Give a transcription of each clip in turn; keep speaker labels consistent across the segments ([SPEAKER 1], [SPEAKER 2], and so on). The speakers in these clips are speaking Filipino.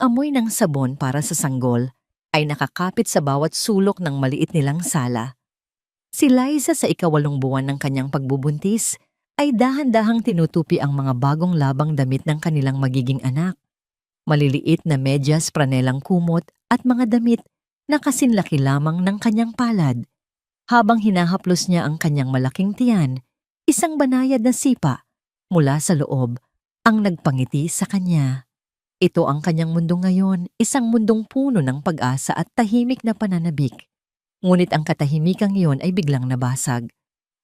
[SPEAKER 1] amoy ng sabon para sa sanggol ay nakakapit sa bawat sulok ng maliit nilang sala. Si Liza sa ikawalong buwan ng kanyang pagbubuntis ay dahan-dahang tinutupi ang mga bagong labang damit ng kanilang magiging anak. Maliliit na medyas, pranelang kumot at mga damit na kasinlaki lamang ng kanyang palad. Habang hinahaplos niya ang kanyang malaking tiyan, isang banayad na sipa mula sa loob ang nagpangiti sa kanya. Ito ang kanyang mundo ngayon, isang mundong puno ng pag-asa at tahimik na pananabik. Ngunit ang katahimikang iyon ay biglang nabasag.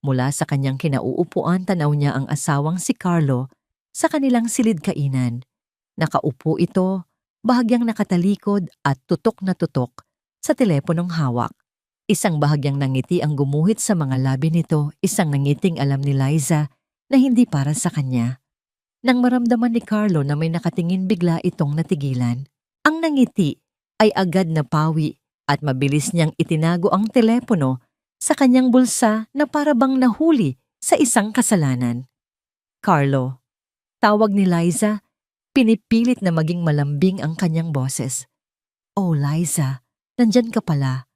[SPEAKER 1] Mula sa kanyang kinauupuan, tanaw niya ang asawang si Carlo sa kanilang silid kainan. Nakaupo ito, bahagyang nakatalikod at tutok na tutok sa teleponong hawak. Isang bahagyang nangiti ang gumuhit sa mga labi nito, isang nangiting alam ni Liza na hindi para sa kanya. Nang maramdaman ni Carlo na may nakatingin, bigla itong natigilan. Ang nangiti ay agad na pawi at mabilis niyang itinago ang telepono sa kanyang bulsa na para bang nahuli sa isang kasalanan. Carlo, tawag ni Liza, pinipilit na maging malambing ang kanyang boses. Oh Liza, nandyan ka pala.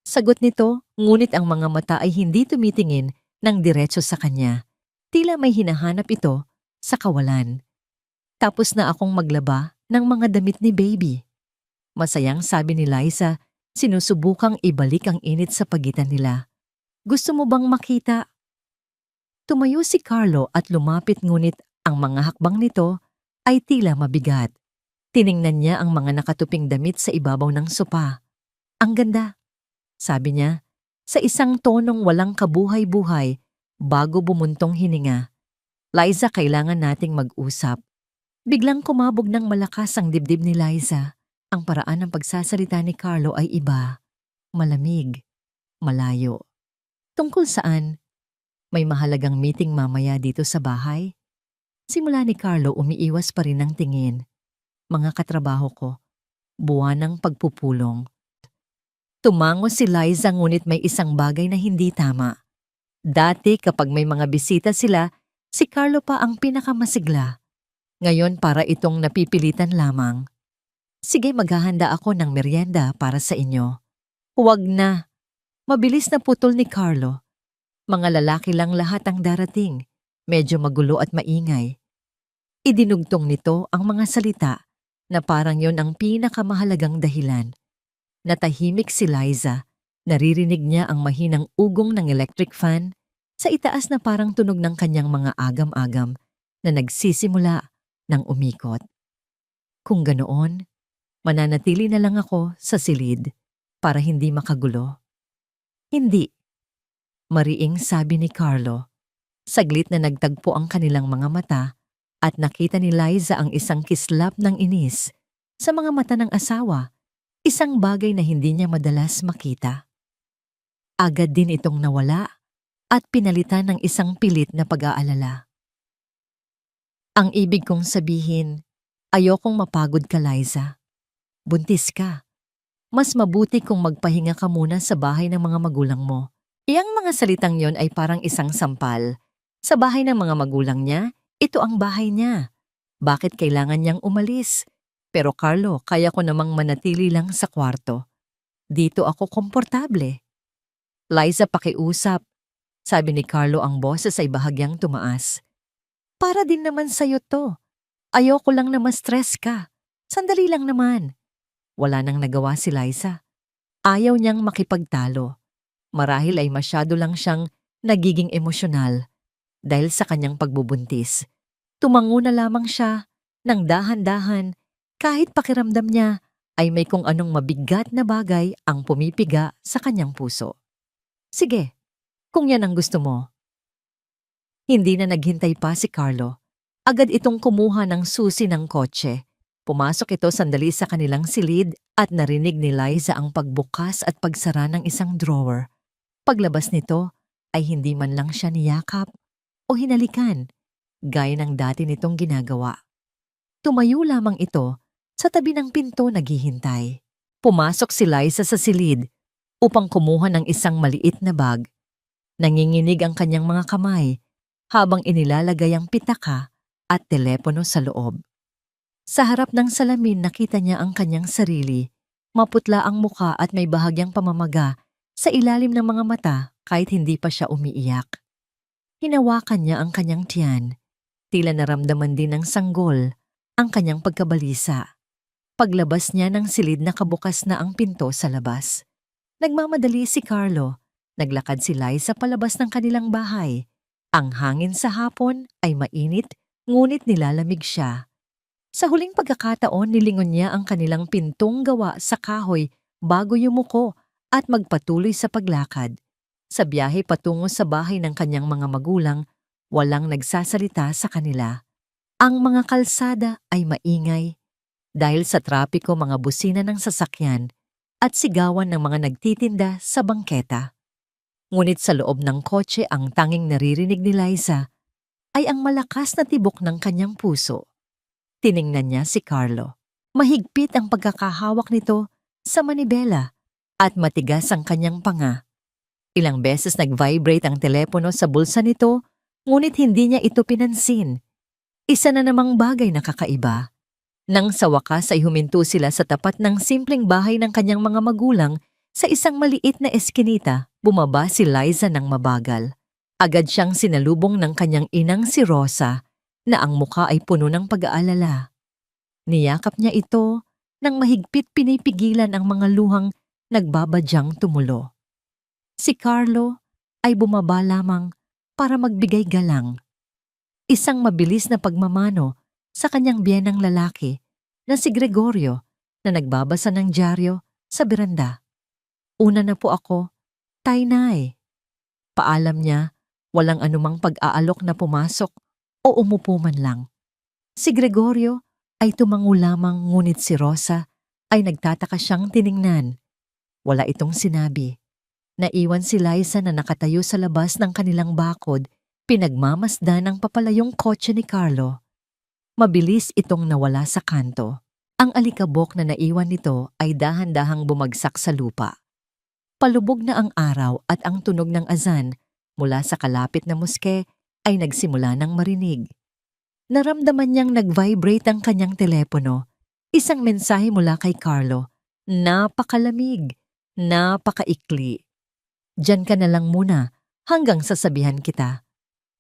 [SPEAKER 1] Sagot nito, ngunit ang mga mata ay hindi tumitingin ng diretso sa kanya. Tila may hinahanap ito sa kawalan. Tapos na akong maglaba ng mga damit ni baby. Masayang sabi ni Liza, sinusubukang ibalik ang init sa pagitan nila. Gusto mo bang makita? Tumayo si Carlo at lumapit, ngunit ang mga hakbang nito ay tila mabigat. Tiningnan niya ang mga nakatuping damit sa ibabaw ng sopa. Ang ganda, sabi niya, sa isang tonong walang kabuhay-buhay bago bumuntong hininga. Liza, kailangan nating mag-usap. Biglang kumabog ng malakas ang dibdib ni Liza. Ang paraan ng pagsasalita ni Carlo ay iba, malamig, malayo. Tungkol saan? May mahalagang meeting mamaya dito sa bahay? Simula ni Carlo, umiiwas pa rin ng tingin. Mga katrabaho ko, buwan ng pagpupulong. Tumango si Liza, ngunit may isang bagay na hindi tama. Dati kapag may mga bisita sila, si Carlo pa ang pinakamasigla. Ngayon para itong napipilitan lamang. Sige, maghahanda ako ng merienda para sa inyo. Huwag na. Mabilis na putol ni Carlo. Mga lalaki lang lahat ang darating. Medyo magulo at maingay. Idinugtong nito ang mga salita na parang yon ang pinakamahalagang dahilan. Natahimik si Liza. Naririnig niya ang mahinang ugong ng electric fan sa itaas na parang tunog ng kanyang mga agam-agam na nagsisimula ng umikot. Kung ganoon, mananatili na lang ako sa silid para hindi makagulo. Hindi, mariing sabi ni Carlo. Saglit na nagtagpo ang kanilang mga mata at nakita ni Liza ang isang kislap ng inis sa mga mata ng asawa, isang bagay na hindi niya madalas makita. Agad din itong nawala at pinalitan ng isang pilit na pag-aalala. Ang ibig kong sabihin, ayokong mapagod ka, Liza. Buntis ka. Mas mabuti kung magpahinga ka muna sa bahay ng mga magulang mo. Iyang mga salitang yon ay parang isang sampal. Sa bahay ng mga magulang niya, ito ang bahay niya. Bakit kailangan niyang umalis? Pero Carlo, kaya ko namang manatili lang sa kwarto. Dito ako komportable. Liza, pakiusap. Sabi ni Carlo, ang boses ay bahagyang tumaas. Para din naman sa'yo to. Ayoko lang na ma-stress ka. Sandali lang naman. Wala nang nagawa si Liza. Ayaw niyang makipagtalo. Marahil ay masyado lang siyang nagiging emosyonal dahil sa kanyang pagbubuntis. Tumango na lamang siya ng dahan-dahan kahit pakiramdam niya ay may kung anong mabigat na bagay ang pumipiga sa kanyang puso. Sige, kung yan ang gusto mo. Hindi na naghintay pa si Carlo. Agad itong kumuha ng susi ng kotse. Pumasok ito sandali sa kanilang silid at narinig ni Liza ang pagbukas at pagsara ng isang drawer. Paglabas nito ay hindi man lang siya niyakap o hinalikan, gaya ng dati nitong ginagawa. Tumayo lamang ito sa tabi ng pinto naghihintay. Pumasok si Liza sa silid upang kumuha ng isang maliit na bag. Nanginginig ang kanyang mga kamay habang inilalagay ang pitaka at telepono sa loob. Sa harap ng salamin nakita niya ang kanyang sarili. Maputla ang muka at may bahagyang pamamaga sa ilalim ng mga mata kahit hindi pa siya umiiyak. Hinawakan niya ang kanyang tiyan. Tila naramdaman din ng sanggol ang kanyang pagkabalisa. Paglabas niya ng silid na kabukas na ang pinto sa labas. Nagmamadali si Carlo. Naglakad si Liza palabas ng kanilang bahay. Ang hangin sa hapon ay mainit, ngunit nilalamig siya. Sa huling pagkakataon, nilingon niya ang kanilang pintong gawa sa kahoy bago yumuko at magpatuloy sa paglakad. Sa biyahe patungo sa bahay ng kanyang mga magulang, walang nagsasalita sa kanila. Ang mga kalsada ay maingay dahil sa trapiko, mga busina ng sasakyan at sigawan ng mga nagtitinda sa bangketa. Ngunit sa loob ng kotse, ang tanging naririnig ni Liza ay ang malakas na tibok ng kanyang puso. Tiningnan niya si Carlo. Mahigpit ang pagkakahawak nito sa manibela at matigas ang kanyang panga. Ilang beses nag-vibrate ang telepono sa bulsa nito, ngunit hindi niya ito pinansin. Isa na namang bagay na kakaiba. Nang sa wakas ay huminto sila sa tapat ng simpleng bahay ng kanyang mga magulang, sa isang maliit na eskinita, bumaba si Liza ng mabagal. Agad siyang sinalubong ng kanyang inang si Rosa, na ang muka ay puno ng pag-aalala. Niyakap niya ito nang mahigpit, pinipigilan ang mga luhang nagbabadyang tumulo. Si Carlo ay bumaba lamang para magbigay galang. Isang mabilis na pagmamano sa kanyang biyenang lalaki na si Gregorio na nagbabasa ng dyaryo sa beranda. Una na po ako, Tainay. Paalam niya, walang anumang pag-aalok na pumasok o umupo man lang. Si Gregorio ay tumango lamang, ngunit si Rosa ay nagtataka siyang tiningnan. Wala itong sinabi. Naiwan si Liza na nakatayo sa labas ng kanilang bakod, pinagmamasdan ng papalayong kotse ni Carlo. Mabilis itong nawala sa kanto. Ang alikabok na naiwan nito ay dahan-dahang bumagsak sa lupa. Palubog na ang araw at ang tunog ng azan mula sa kalapit na moske ay nagsimula ng marinig. Naramdaman niyang nag-vibrate ang kanyang telepono. Isang mensahe mula kay Carlo. Napakalamig, napakaikli. Diyan ka na lang muna hanggang sasabihan kita.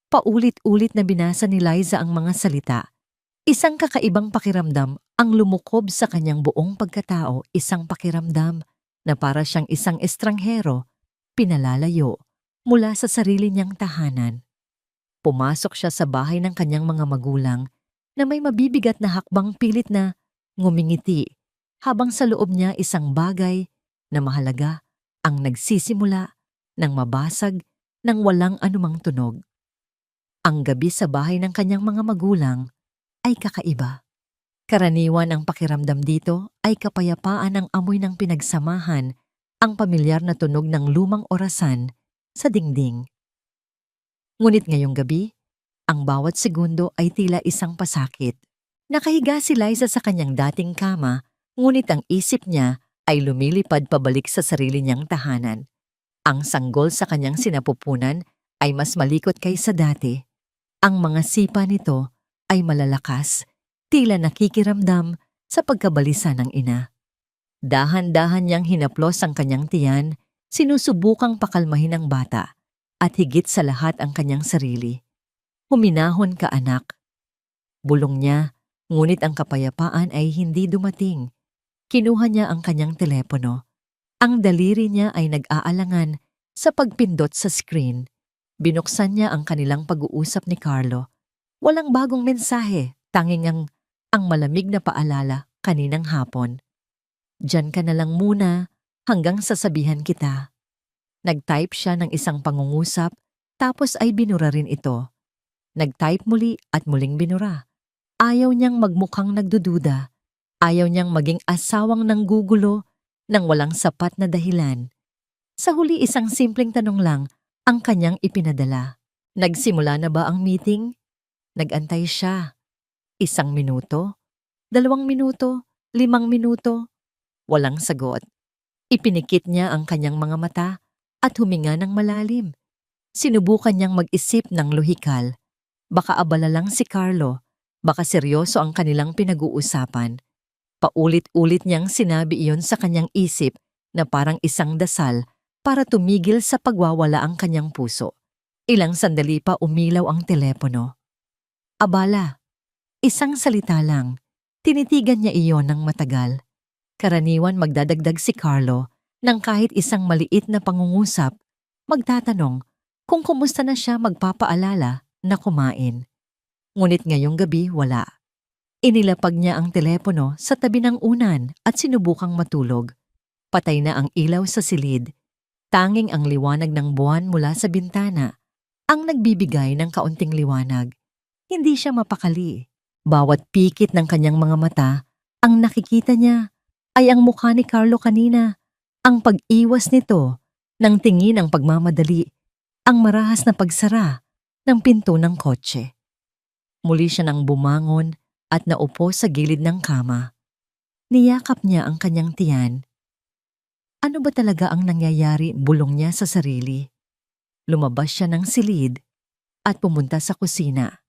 [SPEAKER 1] Paulit-ulit na binasa ni Liza ang mga salita. Isang kakaibang pakiramdam ang lumukob sa kanyang buong pagkatao, isang pakiramdam na para siyang isang estranghero, pinalalayo mula sa sarili niyang tahanan. Pumasok siya sa bahay ng kanyang mga magulang na may mabibigat na hakbang, pilit na ngumingiti, habang sa loob niya isang bagay na mahalaga ang nagsisimula ng mabasag ng walang anumang tunog. Ang gabi sa bahay ng kanyang mga magulang ay kakaiba. Karaniwan ang pakiramdam dito ay kapayapaan ng amoy ng pinagsamahan, ang pamilyar na tunog ng lumang orasan sa dingding. Ngunit ngayong gabi, ang bawat segundo ay tila isang pasakit. Nakahiga si Liza sa kanyang dating kama, ngunit ang isip niya ay lumilipad pabalik sa sarili niyang tahanan. Ang sanggol sa kanyang sinapupunan ay mas malikot kaysa dati. Ang mga sipa nito ay malalakas, tila nakikiramdam sa pagkabalisa ng ina. Dahan-dahan niyang hinaplos ang kanyang tiyan, sinusubukang pakalmahin ang bata, at higit sa lahat ang kanyang sarili. Huminahon ka, anak. Bulong niya, ngunit ang kapayapaan ay hindi dumating. Kinuha niya ang kanyang telepono. Ang daliri niya ay nag-aalangan sa pagpindot sa screen. Binuksan niya ang kanilang pag-uusap ni Carlo. Walang bagong mensahe, tanging ang malamig na paalala kaninang hapon. Diyan ka na lang muna hanggang sasabihan kita. Nag-type siya ng isang pangungusap, tapos ay binura rin ito. Nag-type muli at muling binura. Ayaw niyang magmukhang nagdududa. Ayaw niyang maging asawang nanggugulo ng walang sapat na dahilan. Sa huli, isang simpleng tanong lang ang kanyang ipinadala. Nagsimula na ba ang meeting? Nag-antay siya. 1 minuto, 2 minuto, 5 minuto. Walang sagot. Ipinikit niya ang kanyang mga mata at huminga ng malalim. Sinubukan niyang mag-isip ng lohikal. Baka abala lang si Carlo. Baka seryoso ang kanilang pinag-uusapan. Paulit-ulit niyang sinabi iyon sa kanyang isip na parang isang dasal para tumigil sa pagwawala ang kanyang puso. Ilang sandali pa umilaw ang telepono. Abala, isang salita lang. Tinitigan niya iyon ng matagal. Karaniwan magdadagdag si Carlo ng kahit isang maliit na pangungusap, magtatanong kung kumusta na siya magpapaalala na kumain. Ngunit ngayong gabi wala. Inilapag niya ang telepono sa tabi ng unan at sinubukang matulog. Patay na ang ilaw sa silid. Tanging ang liwanag ng buwan mula sa bintana ang nagbibigay ng kaunting liwanag. Hindi siya mapakali. Bawat pikit ng kanyang mga mata, ang nakikita niya ay ang mukha ni Carlo kanina. Ang pag-iwas nito ng tingin ng pagmamadali, ang marahas na pagsara ng pinto ng kotse. Muli siya nang bumangon at naupo sa gilid ng kama. Niyakap niya ang kanyang tiyan. Ano ba talaga ang nangyayari, bulong niya sa sarili? Lumabas siya ng silid at pumunta sa kusina.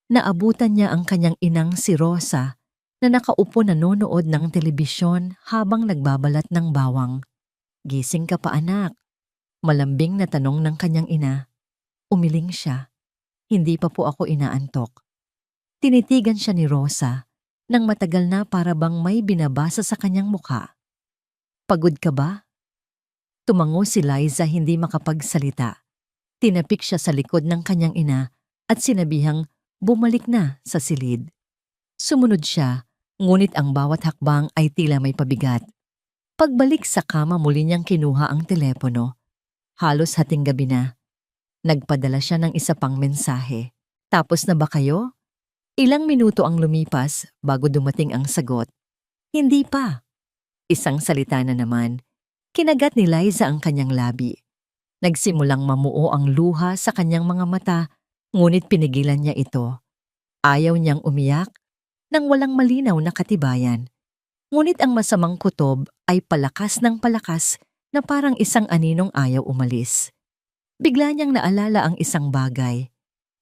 [SPEAKER 1] Naabutan niya ang kanyang inang si Rosa na nakaupo nanonood ng telebisyon habang nagbabalat ng bawang. Gising ka pa anak? Malambing na tanong ng kanyang ina. Umiling siya. Hindi pa po ako inaantok. Tinitigan siya ni Rosa nang matagal na para bang may binabasa sa kanyang mukha. Pagod ka ba? Tumango si Liza hindi makapagsalita. Tinapik siya sa likod ng kanyang ina at sinabihang bumalik na sa silid. Sumunod siya, ngunit ang bawat hakbang ay tila may pabigat. Pagbalik sa kama muli niyang kinuha ang telepono. Halos hating gabi na. Nagpadala siya ng isa pang mensahe. Tapos na ba kayo? Ilang minuto ang lumipas bago dumating ang sagot. Hindi pa. Isang salita na naman. Kinagat ni Liza ang kanyang labi. Nagsimulang mamuo ang luha sa kanyang mga mata, ngunit pinigilan niya ito. Ayaw niyang umiyak nang walang malinaw na katibayan. Ngunit ang masamang kutob ay palakas ng palakas na parang isang aninong ayaw umalis. Bigla niyang naalala ang isang bagay.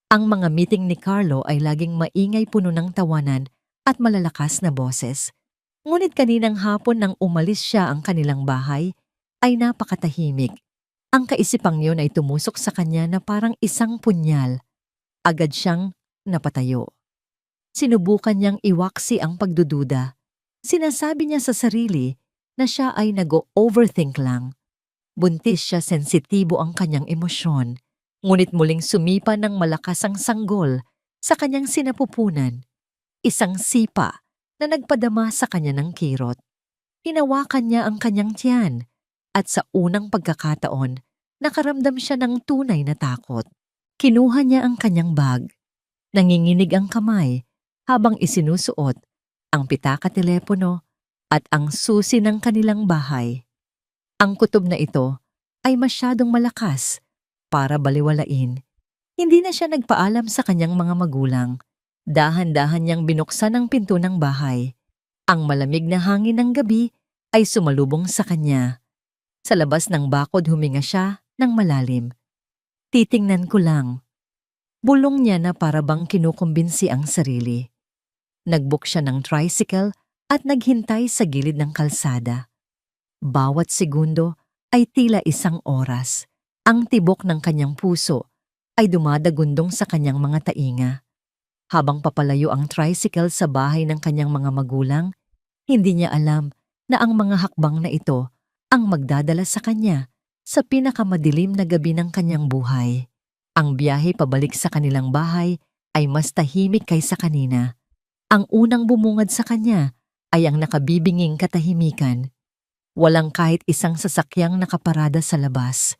[SPEAKER 1] Ang mga meeting ni Carlo ay laging maingay, puno ng tawanan at malalakas na boses. Ngunit kaninang hapon nang umalis siya ang kanilang bahay, ay napakatahimik. Ang kaisipang yun ay tumusok sa kanya na parang isang punyal. Agad siyang napatayo. Sinubukan niyang iwaksi ang pagdududa. Sinasabi niya sa sarili na siya ay nag-overthink lang. Buntis siya, sensitibo ang kanyang emosyon. Ngunit muling sumipa ng malakas ang sanggol sa kanyang sinapupunan. Isang sipa na nagpadama sa kanya ng kirot. Hinawakan niya ang kanyang tiyan at sa unang pagkakataon, nakaramdam siya ng tunay na takot. Kinuha niya ang kanyang bag. Nanginginig ang kamay habang isinusuot ang pitaka telepono at ang susi ng kanilang bahay. Ang kutob na ito ay masyadong malakas para baliwalain. Hindi na siya nagpaalam sa kanyang mga magulang. Dahan-dahan niyang binuksan ang pinto ng bahay. Ang malamig na hangin ng gabi ay sumalubong sa kanya. Sa labas ng bakod huminga siya ng malalim. Titingnan ko lang. Bulong niya na para bang kinukumbinsi ang sarili. Nagbook siya ng tricycle at naghintay sa gilid ng kalsada. Bawat segundo ay tila isang oras. Ang tibok ng kanyang puso ay dumadagundong sa kanyang mga tainga. Habang papalayo ang tricycle sa bahay ng kanyang mga magulang, hindi niya alam na ang mga hakbang na ito ang magdadala sa kanya sa pinakamadilim na gabi ng kanyang buhay. Ang biyahe pabalik sa kanilang bahay ay mas tahimik kaysa kanina. Ang unang bumungad sa kanya ay ang nakabibinging katahimikan. Walang kahit isang sasakyang nakaparada sa labas.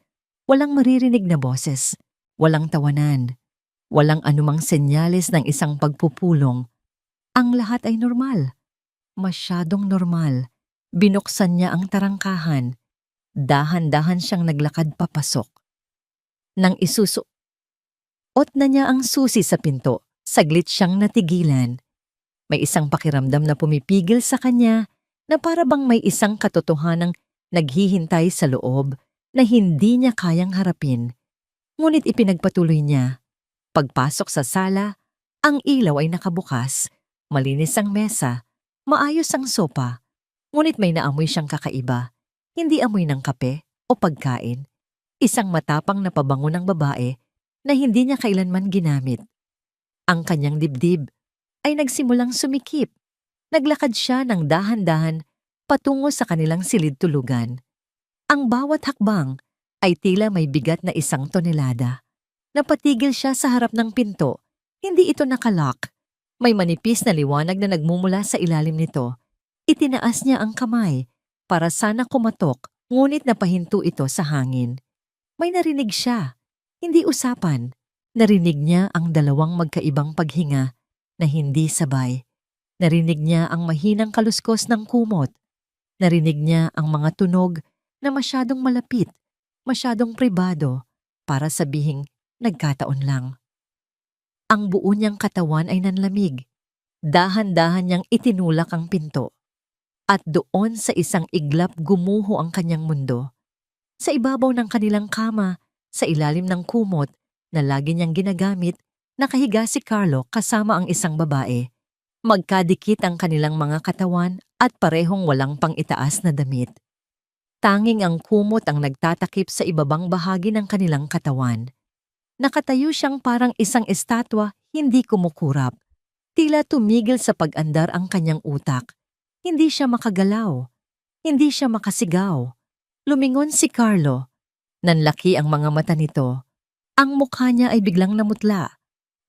[SPEAKER 1] Walang maririnig na boses, walang tawanan, walang anumang senyales ng isang pagpupulong. Ang lahat ay normal. Masyadong normal. Binuksan niya ang tarangkahan. Dahan-dahan siyang naglakad papasok. Nang isusuot na niya ang susi sa pinto, saglit siyang natigilan. May isang pakiramdam na pumipigil sa kanya na para bang may isang katotohanang naghihintay sa loob na hindi niya kayang harapin. Ngunit ipinagpatuloy niya. Pagpasok sa sala, Ang ilaw ay nakabukas, malinis ang mesa, maayos ang sopa, ngunit may naamoy siyang kakaiba. Hindi amoy ng kape o pagkain. Isang matapang na pabango ng babae na hindi niya kailanman ginamit. Ang kanyang dibdib ay nagsimulang sumikip. Naglakad siya ng dahan-dahan patungo sa kanilang silid-tulugan. Ang bawat hakbang ay tila may bigat na 1 tonelada. Napatigil siya sa harap ng pinto. Hindi ito nakalock. May manipis na liwanag na nagmumula sa ilalim nito. Itinaas niya ang kamay para sana kumatok, ngunit napahinto ito sa hangin. May narinig siya, hindi usapan. Narinig niya ang dalawang magkaibang paghinga na hindi sabay. Narinig niya ang mahinang kaluskos ng kumot. Narinig niya ang mga tunog na masyadong malapit, masyadong pribado para sabihing nagkataon lang. Ang buo niyang katawan ay nanlamig. Dahan-dahan niyang itinulak ang pinto. At doon sa isang iglap gumuho ang kanyang mundo. Sa ibabaw ng kanilang kama, sa ilalim ng kumot na lagi niyang ginagamit, nakahiga si Carlo kasama ang isang babae. Magkadikit ang kanilang mga katawan at parehong walang pang-itaas na damit. Tanging ang kumot ang nagtatakip sa ibabang bahagi ng kanilang katawan. Nakatayo siyang parang isang estatwa, hindi kumukurap. Tila tumigil sa pag-andar ang kanyang utak. Hindi siya makagalaw. Hindi siya makasigaw. Lumingon si Carlo. Nanlaki ang mga mata nito. Ang mukha niya ay biglang namutla.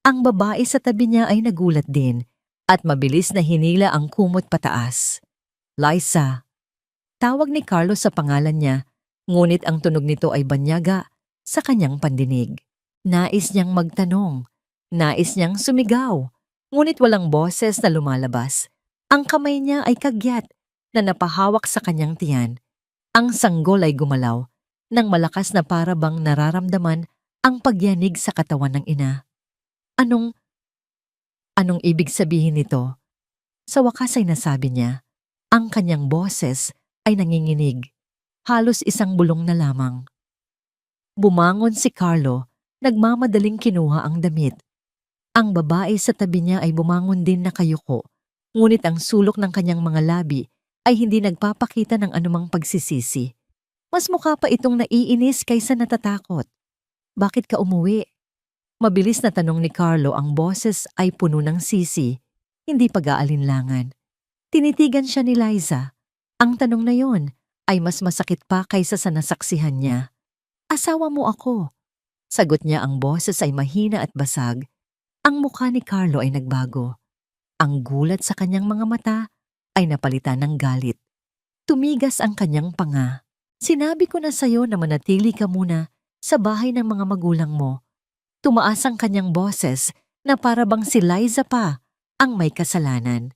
[SPEAKER 1] Ang babae sa tabi niya ay nagulat din at mabilis na hinila ang kumot pataas. Liza. Tawag ni Carlo sa pangalan niya, ngunit ang tunog nito ay banyaga sa kanyang pandinig. Nais niyang magtanong. Nais niyang sumigaw. Ngunit walang boses na lumalabas. Ang kamay niya ay kagyat na napahawak sa kanyang tiyan. Ang sanggol ay gumalaw nang malakas na para bang nararamdaman ang pagyanig sa katawan ng ina. Anong ibig sabihin nito? Sa wakas ay nasabi niya. Ang kanyang boses ay nanginginig. Halos isang bulong na lamang. Bumangon si Carlo, nagmamadaling kinuha ang damit. Ang babae sa tabi niya ay bumangon din nakayuko, ngunit ang sulok ng kanyang mga labi ay hindi nagpapakita ng anumang pagsisisi. Mas mukha pa itong naiinis kaysa natatakot. Bakit ka umuwi? Mabilis na tanong ni Carlo, ang boses ay puno ng sisi, hindi pag-aalinlangan. Tinitigan siya ni Liza. Ang tanong na yon ay mas masakit pa kaysa sa nasaksihan niya. Asawa mo ako. Sagot niya, ang boses ay mahina at basag. Ang mukha ni Carlo ay nagbago. Ang gulat sa kanyang mga mata ay napalitan ng galit. Tumigas ang kanyang panga. Sinabi ko na sayo na manatili ka muna sa bahay ng mga magulang mo. Tumaas ang kanyang boses na para bang si Liza pa ang may kasalanan.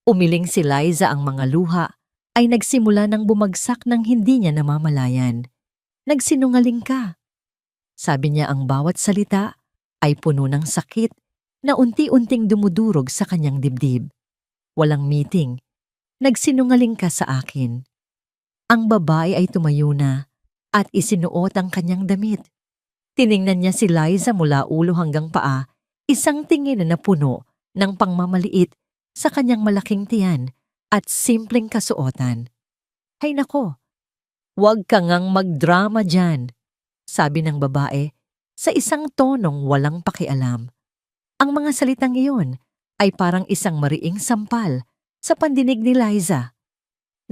[SPEAKER 1] Umiling si Liza, ang mga luha ay nagsimula ng bumagsak ng hindi niya namamalayan. Nagsinungaling ka. Sabi niya, ang bawat salita ay puno ng sakit na unti-unting dumudurog sa kanyang dibdib. Walang meeting. Nagsinungaling ka sa akin. Ang babae ay tumayo na at isinuot ang kanyang damit. Tiningnan niya si Liza mula ulo hanggang paa, isang tingin na napuno ng pangmamaliit sa kanyang malaking tiyan at simpleng kasuotan. Hay nako, huwag ka ngang magdrama dyan, sabi ng babae sa isang tonong walang pakialam. Ang mga salitang iyon ay parang isang mariing sampal sa pandinig ni Liza.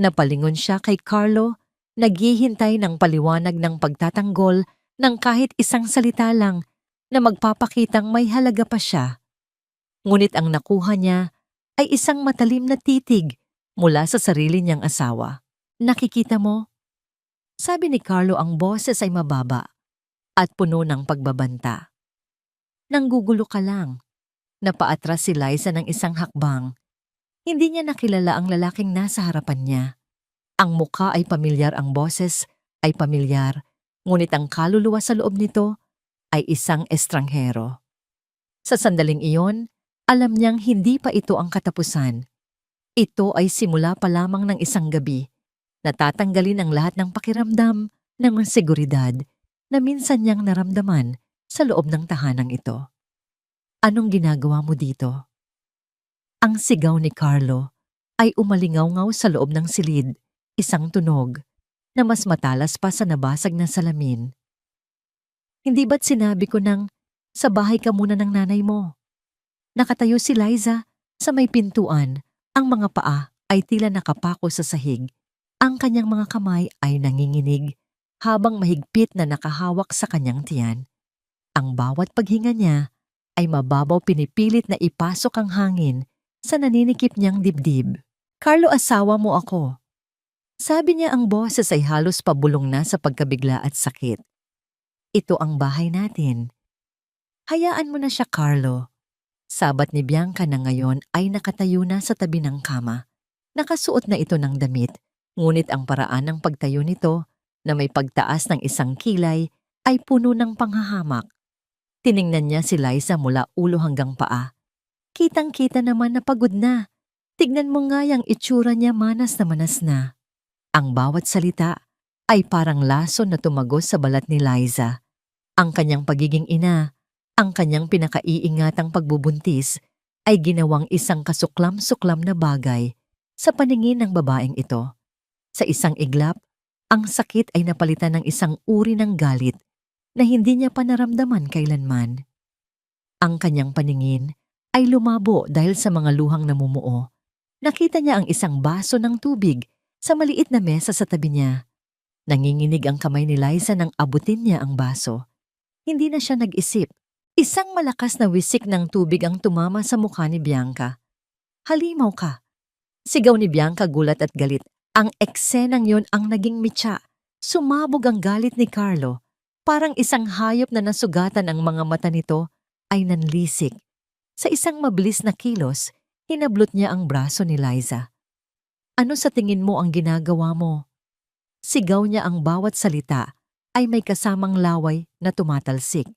[SPEAKER 1] Napalingon siya kay Carlo, naghihintay ng paliwanag ng pagtatanggol ng kahit isang salita lang na magpapakitang may halaga pa siya. Ngunit ang nakuha niya ay isang matalim na titig mula sa sarili niyang asawa. Nakikita mo? Sabi ni Carlo, ang boses ay mababa at puno ng pagbabanta. Nanggugulo ka lang. Napaatras si Liza ng isang hakbang. Hindi niya nakilala ang lalaking nasa harapan niya. Ang mukha ay pamilyar, ang boses ay pamilyar, ngunit ang kaluluwa sa loob nito ay isang estranghero. Sa sandaling iyon, alam niyang hindi pa ito ang katapusan. Ito ay simula pa lamang ng isang gabi. Natatanggalin ang lahat ng pakiramdam ng seguridad na minsan niyang naramdaman sa loob ng tahanang ito. Anong ginagawa mo dito? Ang sigaw ni Carlo ay umalingaw-ngaw sa loob ng silid, isang tunog na mas matalas pa sa nabasag na salamin. Hindi ba't sinabi ko nang sa bahay ka muna ng nanay mo? Nakatayo si Liza sa may pintuan, ang mga paa ay tila nakapako sa sahig. Ang kanyang mga kamay ay nanginginig habang mahigpit na nakahawak sa kanyang tiyan. Ang bawat paghinga niya ay mababaw, pinipilit na ipasok ang hangin sa naninikip niyang dibdib. Carlo, asawa mo ako. Sabi niya, ang boses ay halos pabulong na sa pagkabigla at sakit. Ito ang bahay natin. Hayaan mo na siya, Carlo. Sabat ni Bianca na ngayon ay nakatayo na sa tabi ng kama. Nakasuot na ito ng damit, ngunit ang paraan ng pagtayo nito na may pagtaas ng isang kilay ay puno ng panghahamak. Tiningnan niya si Liza mula ulo hanggang paa. Kitang-kita naman na pagod na. Tignan mo nga yung itsura niya, manas na manas na. Ang bawat salita ay parang lason na tumagos sa balat ni Liza. Ang kanyang pagiging ina, ang kanyang pinakaiingatang pagbubuntis ay ginawang isang kasuklam-suklam na bagay sa paningin ng babaeng ito. Sa isang iglap, ang sakit ay napalitan ng isang uri ng galit na hindi niya pa naramdaman kailanman. Ang kanyang paningin ay lumabo dahil sa mga luhang namumuo. Nakita niya ang isang baso ng tubig sa maliit na mesa sa tabi niya. Nanginginig ang kamay ni Liza nang abutin niya ang baso. Hindi na siya nag-isip. Isang malakas na wisik ng tubig ang tumama sa mukha ni Bianca. Halimaw ka! Sigaw ni Bianca, gulat at galit. Ang eksenang yon ang naging mitya. Sumabog ang galit ni Carlo. Parang isang hayop na nasugatan, ang mga mata nito ay nanlisik. Sa isang mabilis na kilos, hinablot niya ang braso ni Liza. Ano sa tingin mo ang ginagawa mo? Sigaw niya, ang bawat salita ay may kasamang laway na tumatalsik.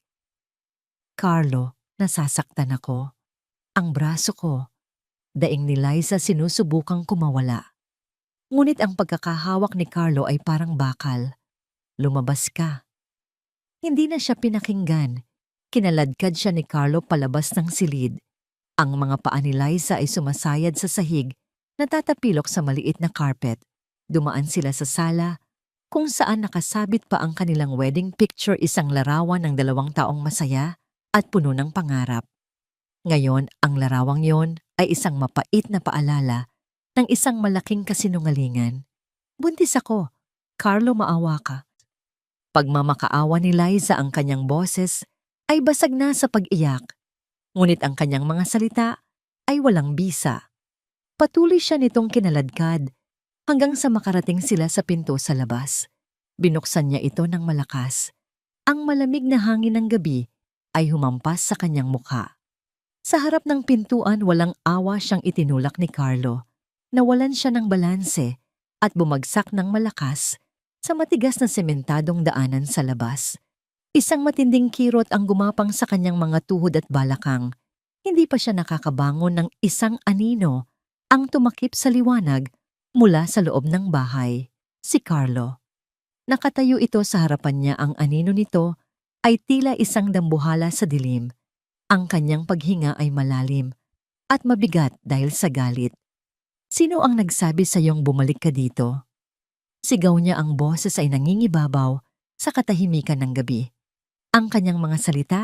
[SPEAKER 1] Carlo, nasasaktan ako. Ang braso ko. Daing ni Liza, sinusubukang kumawala. Ngunit ang pagkakahawak ni Carlo ay parang bakal. Lumabas ka. Hindi na siya pinakinggan. Kinaladkad siya ni Carlo palabas ng silid. Ang mga paa ni Liza ay sumasayad sa sahig, natatapilok sa maliit na carpet. Dumaan sila sa sala, kung saan nakasabit pa ang kanilang wedding picture, isang larawan ng dalawang taong masaya at puno ng pangarap. Ngayon, ang larawang yon ay isang mapait na paalala ng isang malaking kasinungalingan. Buntis ako. Carlo, maawa ka. Pagmamakaawa ni Liza, ang kanyang boses ay basag na sa pag-iyak. Ngunit ang kanyang mga salita ay walang bisa. Patuloy siya nitong kinaladkad hanggang sa makarating sila sa pinto sa labas. Binuksan niya ito ng malakas. Ang malamig na hangin ng gabi ay humampas sa kanyang mukha. Sa harap ng pintuan, walang awa siyang itinulak ni Carlo. Nawalan siya ng balanse at bumagsak ng malakas sa matigas na sementadong daanan sa labas. Isang matinding kirot ang gumapang sa kanyang mga tuhod at balakang. Hindi pa siya nakakabangon ng isang anino ang tumakip sa liwanag mula sa loob ng bahay. Si Carlo. Nakatayo ito sa harapan niya. Ang anino nito ay tila isang dambuhala sa dilim. Ang kanyang paghinga ay malalim at mabigat dahil sa galit. Sino ang nagsabi sa iyong bumalik ka dito? Sigaw niya, ang boses ay nangingibabaw sa katahimikan ng gabi. Ang kanyang mga salita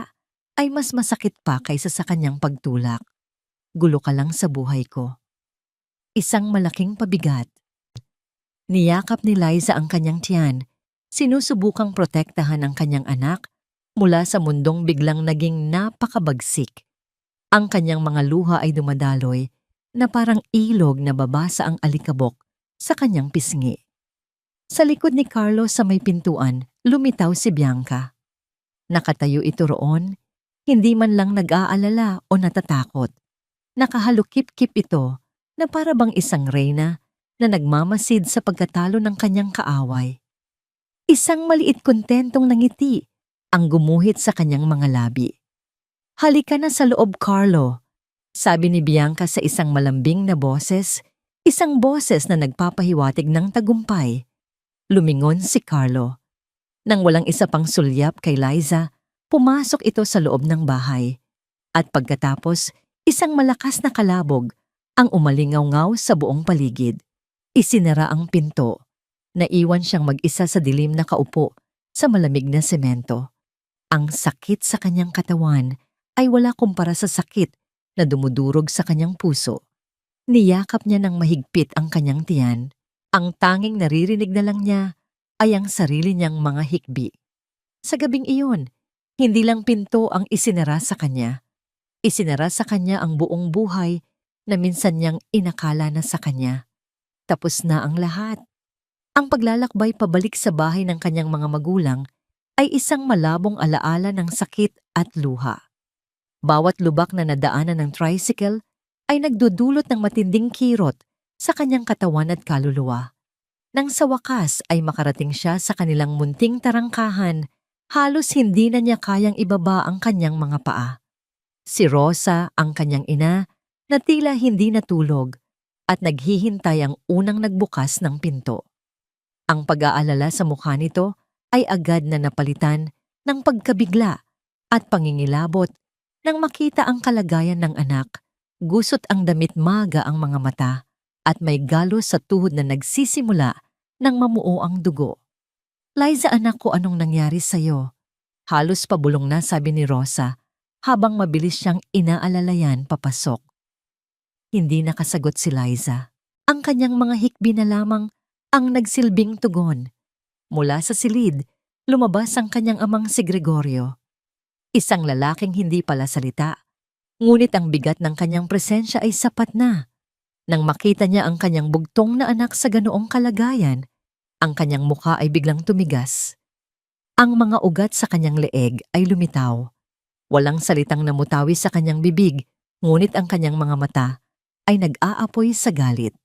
[SPEAKER 1] ay mas masakit pa kaysa sa kanyang pagtulak. Gulo ka lang sa buhay ko. Isang malaking pabigat. Niyakap ni Liza ang kanyang tiyan, sinusubukang protektahan ang kanyang anak mula sa mundong biglang naging napakabagsik. Ang kanyang mga luha ay dumadaloy na parang ilog na babasa ang alikabok sa kanyang pisngi. Sa likod ni Carlo sa may pintuan, lumitaw si Bianca. Nakatayo ito roon, hindi man lang nag-aalala o natatakot. Nakahalukip-kip ito na para bang isang reyna na nagmamasid sa pagkatalo ng kanyang kaaway. Isang maliit kontentong nangiti ang gumuhit sa kanyang mga labi. Halika na sa loob, Carlo, sabi ni Bianca sa isang malambing na boses, isang boses na nagpapahiwatig ng tagumpay. Lumingon si Carlo. Nang walang isa pang sulyap kay Liza, pumasok ito sa loob ng bahay. At pagkatapos, isang malakas na kalabog ang umalingaw-ngaw sa buong paligid. Isinara ang pinto. Naiwan siyang mag-isa sa dilim na kaupo sa malamig na semento. Ang sakit sa kanyang katawan ay wala kumpara sa sakit na dumudurog sa kanyang puso. Niyakap niya ng mahigpit ang kanyang tiyan. Ang tanging naririnig na lang niya ay ang sarili niyang mga hikbi. Sa gabing iyon, hindi lang pinto ang isinara sa kanya. Isinara sa kanya ang buong buhay na minsan niyang inakala na sa kanya. Tapos na ang lahat. Ang paglalakbay pabalik sa bahay ng kanyang mga magulang ay isang malabong alaala ng sakit at luha. Bawat lubak na nadaanan ng tricycle ay nagdudulot ng matinding kirot sa kanyang katawan at kaluluwa. Nang sa wakas ay makarating siya sa kanilang munting tarangkahan, halos hindi na niya kayang ibaba ang kanyang mga paa. Si Rosa, ang kanyang ina, na tila hindi natulog at naghihintay ang unang nagbukas ng pinto. Ang pag-aalala sa mukha nito ay agad na napalitan ng pagkabigla at pangingilabot nang makita ang kalagayan ng anak. Gusot ang damit, maga ang mga mata at may galos sa tuhod na nagsisimula nang mamuo ang dugo. "Liza, anak ko, anong nangyari sa'yo?" Halos pabulong na, sabi ni Rosa habang mabilis siyang inaalalayan papasok. Hindi nakasagot si Liza. Ang kanyang mga hikbi na lamang ang nagsilbing tugon. Mula sa silid, lumabas ang kanyang amang si Gregorio. Isang lalaking hindi pala salita, ngunit ang bigat ng kanyang presensya ay sapat na. Nang makita niya ang kanyang bugtong na anak sa ganoong kalagayan, ang kanyang mukha ay biglang tumigas. Ang mga ugat sa kanyang leeg ay lumitaw. Walang salitang namutawi sa kanyang bibig, ngunit ang kanyang mga mata ay nag-aapoy sa galit.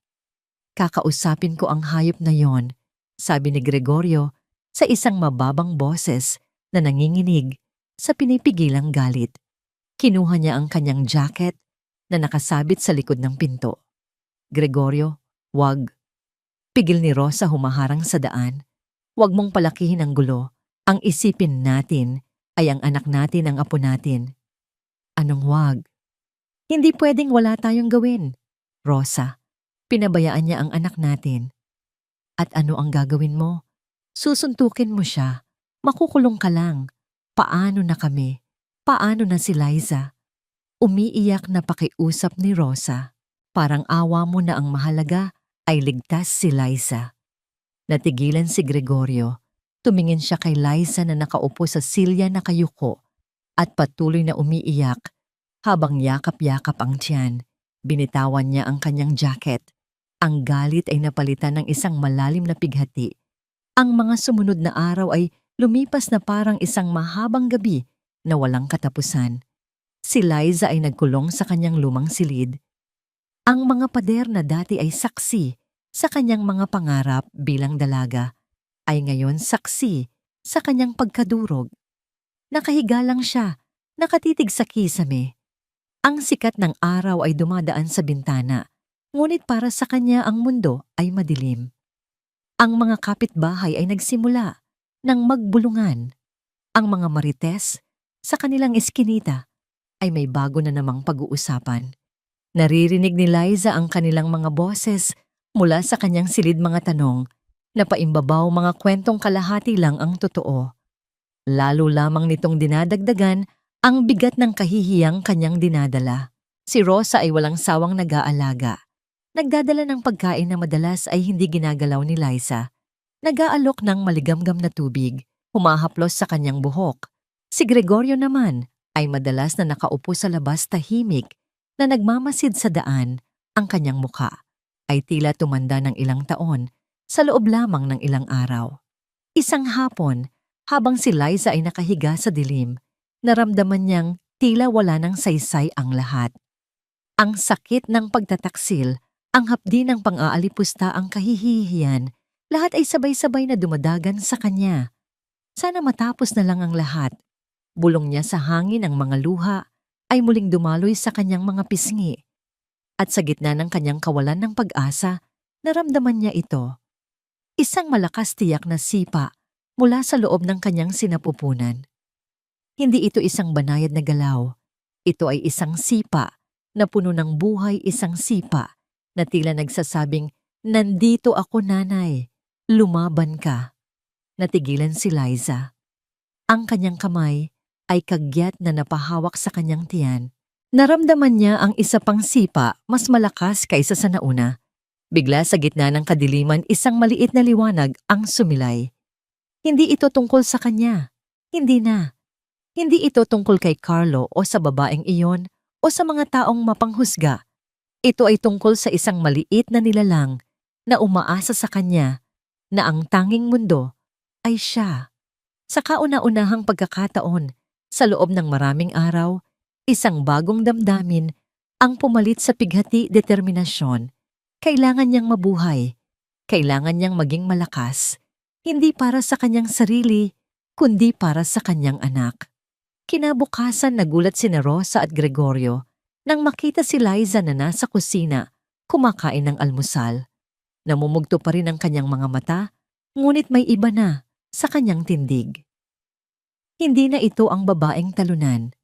[SPEAKER 1] "Kakausapin ko ang hayop na yon," sabi ni Gregorio sa isang mababang boses na nanginginig sa pinipigilang galit. Kinuha niya ang kanyang jacket na nakasabit sa likod ng pinto. "Gregorio, wag." Pigil ni Rosa humaharang sa daan. "Wag mong palakihin ang gulo. Ang isipin natin ay ang anak natin, ang apo natin." "Anong wag? Hindi pwedeng wala tayong gawin, Rosa. Pinabayaan niya ang anak natin." "At ano ang gagawin mo? Susuntukin mo siya. Makukulong ka lang. Paano na kami? Paano na si Liza?" Umiiyak na pakiusap ni Rosa. Parang awa mo na, ang mahalaga ay ligtas si Liza. Natigilan si Gregorio. Tumingin siya kay Liza na nakaupo sa silya na kayuko at patuloy na umiiyak habang yakap-yakap ang tiyan. Binitawan niya ang kanyang jacket. Ang galit ay napalitan ng isang malalim na pighati. Ang mga sumunod na araw ay lumipas na parang isang mahabang gabi na walang katapusan. Si Liza ay nagkulong sa kanyang lumang silid. Ang mga pader na dati ay saksi sa kanyang mga pangarap bilang dalaga ay ngayon saksi sa kanyang pagkadurog. Nakahiga lang siya, nakatitig sa kisame. Ang sikat ng araw ay dumadaan sa bintana, ngunit para sa kanya ang mundo ay madilim. Ang mga kapitbahay ay nagsimula ng magbulungan. Ang mga marites sa kanilang eskinita ay may bago na namang pag-uusapan. Naririnig ni Liza ang kanilang mga boses mula sa kanyang silid, mga tanong na paimbabaw, mga kwentong kalahati lang ang totoo. Lalo lamang nitong dinadagdagan ang bigat ng kahihiyang kanyang dinadala. Si Rosa ay walang sawang nag-aalaga. Nagdadala ng pagkain na madalas ay hindi ginagalaw ni Liza. Nag-aalok ng maligamgam na tubig, humahaplos sa kanyang buhok. Si Gregorio naman ay madalas na nakaupo sa labas, tahimik, na nagmamasid sa daan. Ang kanyang mukha ay tila tumanda ng ilang taon sa loob lamang ng ilang araw. Isang hapon, habang si Liza ay nakahiga sa dilim, naramdaman niyang tila wala ng saysay ang lahat. Ang sakit ng pagtataksil, ang hapdi ng pang-aalipusta, ang kahihihiyan, lahat ay sabay-sabay na dumadagan sa kanya. Sana matapos na lang ang lahat. Bulong niya sa hangin, ang mga luha ay muling dumaloy sa kanyang mga pisngi. At sa gitna ng kanyang kawalan ng pag-asa, naramdaman niya ito. Isang malakas tiyak na sipa mula sa loob ng kanyang sinapupunan. Hindi ito isang banayad na galaw. Ito ay isang sipa na puno ng buhay, isang sipa na tila nagsasabing, "Nandito ako, nanay. Lumaban ka." Natigilan si Liza. Ang kanyang kamay ay kagyat na napahawak sa kanyang tiyan. Naramdaman niya ang isa pang sipa mas malakas kaysa sa nauna. Bigla sa gitna ng kadiliman, isang maliit na liwanag ang sumilay. Hindi ito tungkol sa kanya. Hindi na. Hindi ito tungkol kay Carlo o sa babaeng iyon o sa mga taong mapanghusga. Ito ay tungkol sa isang maliit na nilalang na umaasa sa kanya na ang tanging mundo ay siya. Sa kauna-unahang pagkakataon, sa loob ng maraming araw, isang bagong damdamin ang pumalit sa pighati determinasyon. Kailangan niyang mabuhay. Kailangan niyang maging malakas. Hindi para sa kanyang sarili, kundi para sa kanyang anak. Kinabukasan nagulat sina Rosa at Gregorio nang makita si Liza na nasa kusina, kumakain ng almusal. Namumugto pa rin ang kanyang mga mata, ngunit may iba na sa kanyang tindig. Hindi na ito ang babaeng talunan.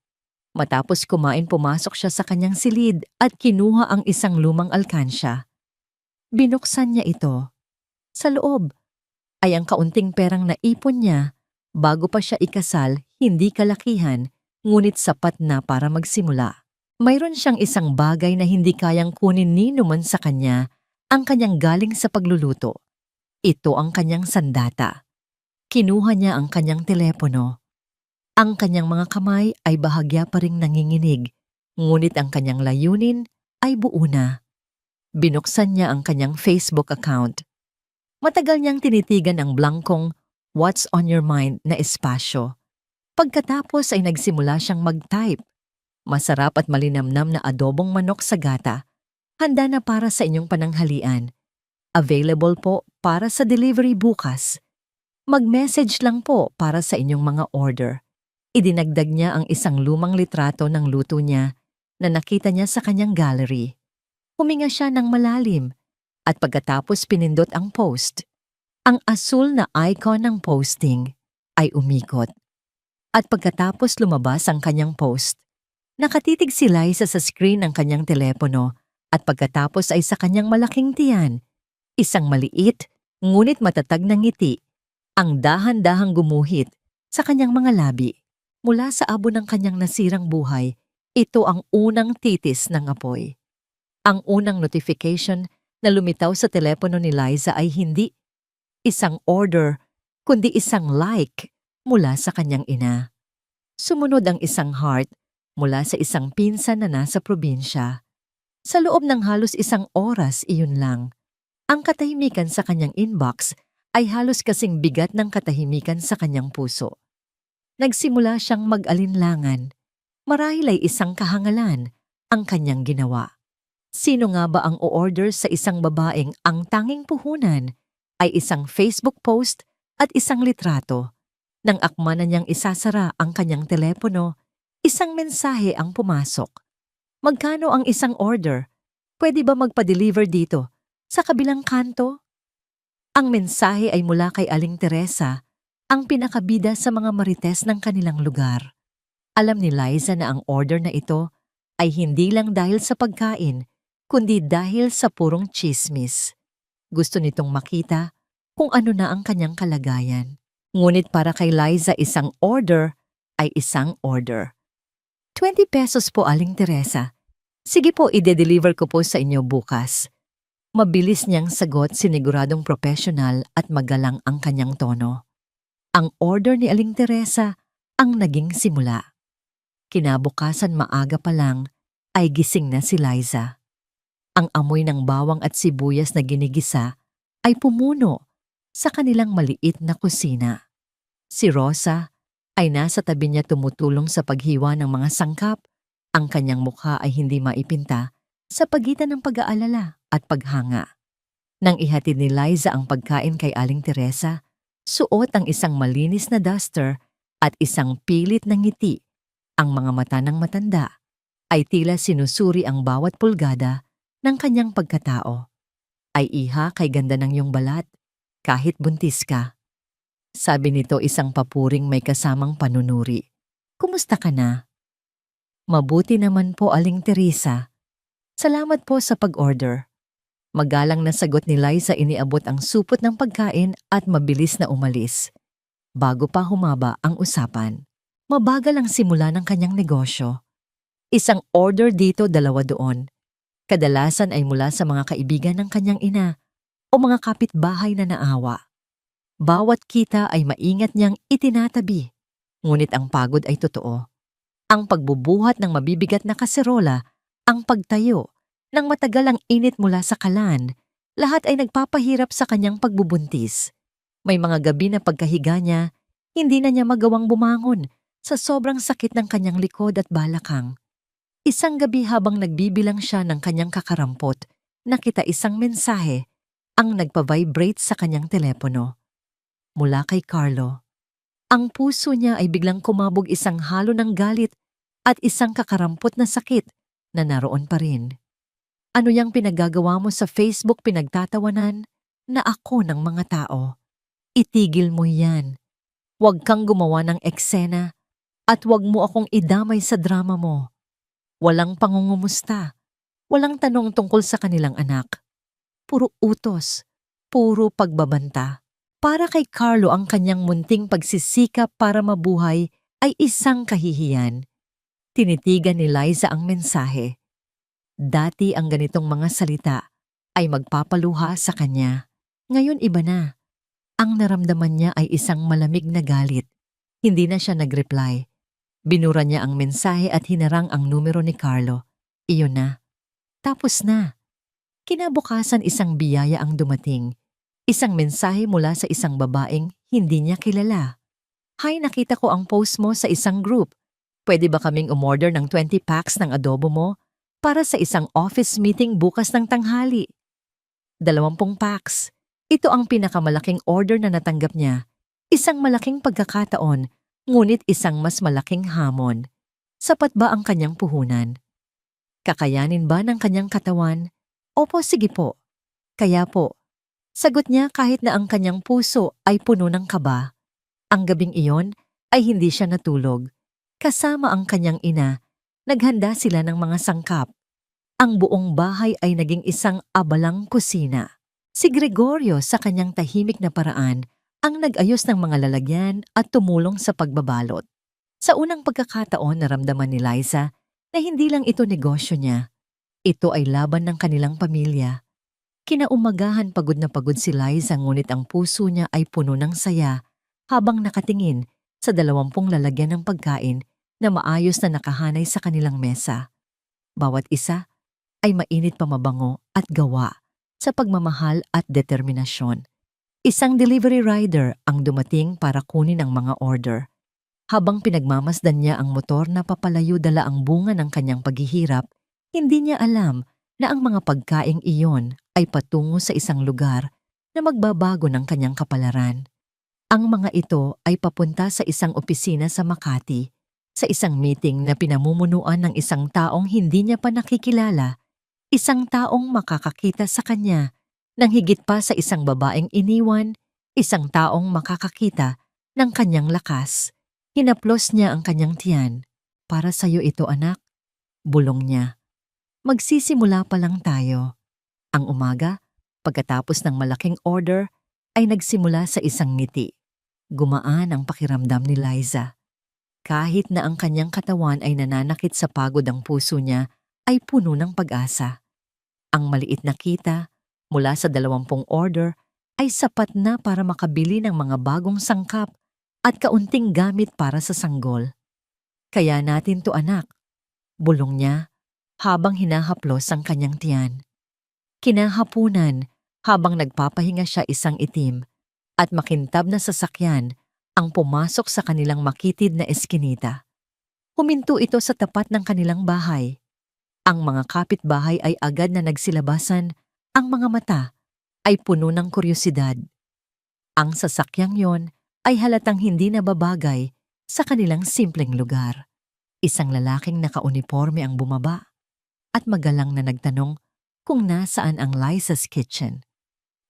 [SPEAKER 1] Matapos kumain, pumasok siya sa kanyang silid at kinuha ang isang lumang alkansya. Binuksan niya ito. Sa loob ay ang kaunting perang naipon niya bago pa siya ikasal, hindi kalakihan, ngunit sapat na para magsimula. Mayroon siyang isang bagay na hindi kayang kunin ni numan sa kanya, ang kanyang galing sa pagluluto. Ito ang kanyang sandata. Kinuha niya ang kanyang telepono. Ang kanyang mga kamay ay bahagya pa ring nanginginig, ngunit ang kanyang layunin ay buo na. Binuksan niya ang kanyang Facebook account. Matagal niyang tinitigan ang blankong "What's on your mind" na espasyo. Pagkatapos ay nagsimula siyang mag-type. Masarap at malinamnam na adobong manok sa gata. Handa na para sa inyong pananghalian. Available po para sa delivery bukas. Mag-message lang po para sa inyong mga order. Idinagdag niya ang isang lumang litrato ng luto niya na nakita niya sa kanyang gallery. Huminga siya ng malalim at pagkatapos pinindot ang post. Ang asul na icon ng posting ay umikot. At pagkatapos lumabas ang kanyang post, nakatitig si Liza sa screen ng kanyang telepono at pagkatapos ay sa kanyang malaking tiyan, isang maliit ngunit matatag na ngiti ang dahan-dahang gumuhit sa kanyang mga labi. Mula sa abo ng kanyang nasirang buhay, ito ang unang titis ng apoy. Ang unang notification na lumitaw sa telepono ni Liza ay hindi isang order, kundi isang like mula sa kanyang ina. Sumunod ang isang heart mula sa isang pinsan na nasa probinsya. Sa loob ng halos isang oras, iyon lang. Ang katahimikan sa kanyang inbox ay halos kasing bigat ng katahimikan sa kanyang puso. Nagsimula siyang mag-alinlangan. Marahil ay isang kahangalan ang kanyang ginawa. Sino nga ba ang o-order sa isang babaeng ang tanging puhunan ay isang Facebook post at isang litrato? Nang akma na niyang isasara ang kanyang telepono, isang mensahe ang pumasok. Magkano ang isang order? Pwede ba magpa-deliver dito? Sa kabilang kanto? Ang mensahe ay mula kay Aling Teresa, ang pinakabida sa mga marites ng kanilang lugar. Alam ni Liza na ang order na ito ay hindi lang dahil sa pagkain, kundi dahil sa purong chismis. Gusto nitong makita kung ano na ang kanyang kalagayan. Ngunit para kay Liza, isang order ay isang order. 20 pesos po, Aling Teresa. Sige po, ide-deliver ko po sa inyo bukas. Mabilis niyang sagot, siniguradong profesional at magalang ang kanyang tono. Ang order ni Aling Teresa ang naging simula. Kinabukasan maaga pa lang ay gising na si Liza. Ang amoy ng bawang at sibuyas na ginigisa ay pumuno sa kanilang maliit na kusina. Si Rosa ay nasa tabi niya tumutulong sa paghiwa ng mga sangkap. Ang kanyang mukha ay hindi maipinta sa pagitan ng pag-aalala at paghanga. Nang ihatid ni Liza ang pagkain kay Aling Teresa, suot ang isang malinis na duster at isang pilit na ngiti. Ang mga mata ng matanda ay tila sinusuri ang bawat pulgada ng kanyang pagkatao. Ay iha, kay ganda ng iyong balat, kahit buntis ka. Sabi nito, isang papuring may kasamang panunuri. Kumusta ka na? Mabuti naman po, Aling Teresa. Salamat po sa pag-order. Magalang na sagot ni Liza, iniabot ang supot ng pagkain at mabilis na umalis. Bago pa humaba ang usapan, mabagal ang simula ng kanyang negosyo. Isang order dito, dalawa doon. Kadalasan ay mula sa mga kaibigan ng kanyang ina o mga kapitbahay na naawa. Bawat kita ay maingat niyang itinatabi, ngunit ang pagod ay totoo. Ang pagbubuhat ng mabibigat na kaserola, ang pagtayo, ng matagal ang init mula sa kalan, lahat ay nagpapahirap sa kanyang pagbubuntis. May mga gabi na pagkahiga niya, hindi na niya magawang bumangon sa sobrang sakit ng kanyang likod at balakang. Isang gabi habang nagbibilang siya ng kanyang kakarampot, nakita isang mensahe ang nagpa-vibrate sa kanyang telepono. Mula kay Carlo. Ang puso niya ay biglang kumabog, isang halo ng galit at isang kakarampot na sakit na naroon pa rin. Ano yang pinagagawa mo sa Facebook, pinagtatawanan na ako ng mga tao? Itigil mo yan. Huwag kang gumawa ng eksena at huwag mo akong idamay sa drama mo. Walang pangungumusta, walang tanong tungkol sa kanilang anak. Puro utos, puro pagbabanta. Para kay Carlo, ang kanyang munting pagsisikap para mabuhay ay isang kahihiyan. Tinitigan ni Liza ang mensahe. Dati ang ganitong mga salita ay magpapaluha sa kanya. Ngayon iba na. Ang naramdaman niya ay isang malamig na galit. Hindi na siya nag-reply. Binura niya ang mensahe at hinarang ang numero ni Carlo. Iyon na. Tapos na. Kinabukasan, isang biyaya ang dumating. Isang mensahe mula sa isang babaeng hindi niya kilala. Hi, nakita ko ang post mo sa isang group. Pwede ba kaming umorder ng 20 packs ng adobo mo para sa isang office meeting bukas ng tanghali? 20 packs. Ito ang pinakamalaking order na natanggap niya. Isang malaking pagkakataon, ngunit isang mas malaking hamon. Sapat ba ang kanyang puhunan? Kakayanin ba ng kanyang katawan? Opo, sige po. Kaya po. Sagot niya kahit na ang kanyang puso ay puno ng kaba. Ang gabing iyon ay hindi siya natulog. Kasama ang kanyang ina, naghanda sila ng mga sangkap. Ang buong bahay ay naging isang abalang kusina. Si Gregorio sa kanyang tahimik na paraan ang nag-ayos ng mga lalagyan at tumulong sa pagbabalot. Sa unang pagkakataon, naramdaman ni Liza na hindi lang ito negosyo niya. Ito ay laban ng kanilang pamilya. Kinaumagahan, pagod na pagod si Liza, ngunit ang puso niya ay puno ng saya habang nakatingin sa 20 lalagyan ng pagkain na maayos na nakahanay sa kanilang mesa. Bawat isa ay mainit pa, mabango at gawa sa pagmamahal at determinasyon. Isang delivery rider ang dumating para kunin ang mga order. Habang pinagmamasdan niya ang motor na papalayo dala ang bunga ng kanyang paghihirap, hindi niya alam na ang mga pagkaing iyon ay patungo sa isang lugar na magbabago ng kanyang kapalaran. Ang mga ito ay papunta sa isang opisina sa Makati, sa isang meeting na pinamumunuan ng isang taong hindi niya pa nakikilala, isang taong makakakita sa kanya ng higit pa sa isang babaeng iniwan, isang taong makakakita ng kanyang lakas. Hinaplos niya ang kanyang tiyan. Para sa'yo ito, anak. Bulong niya. Magsisimula pa lang tayo. Ang umaga, pagkatapos ng malaking order, ay nagsimula sa isang ngiti. Gumaan ang pakiramdam ni Liza. Kahit na ang kanyang katawan ay nananakit sa pagod, ang puso niya ay puno ng pag-asa. Ang maliit na kita mula sa 20 order ay sapat na para makabili ng mga bagong sangkap at kaunting gamit para sa sanggol. Kaya natin to, anak. Bulong niya habang hinahaplos ang kanyang tiyan. Kinahapunan, habang nagpapahinga siya, isang itim at makintab na sasakyan ang pumasok sa kanilang makitid na eskinita. Huminto ito sa tapat ng kanilang bahay. Ang mga kapitbahay ay agad na nagsilabasan, ang mga mata ay puno ng kuryosidad. Ang sasakyang yon ay halatang hindi nababagay sa kanilang simpleng lugar. Isang lalaking nakauniforme ang bumaba at magalang na nagtanong kung nasaan ang Liza's kitchen.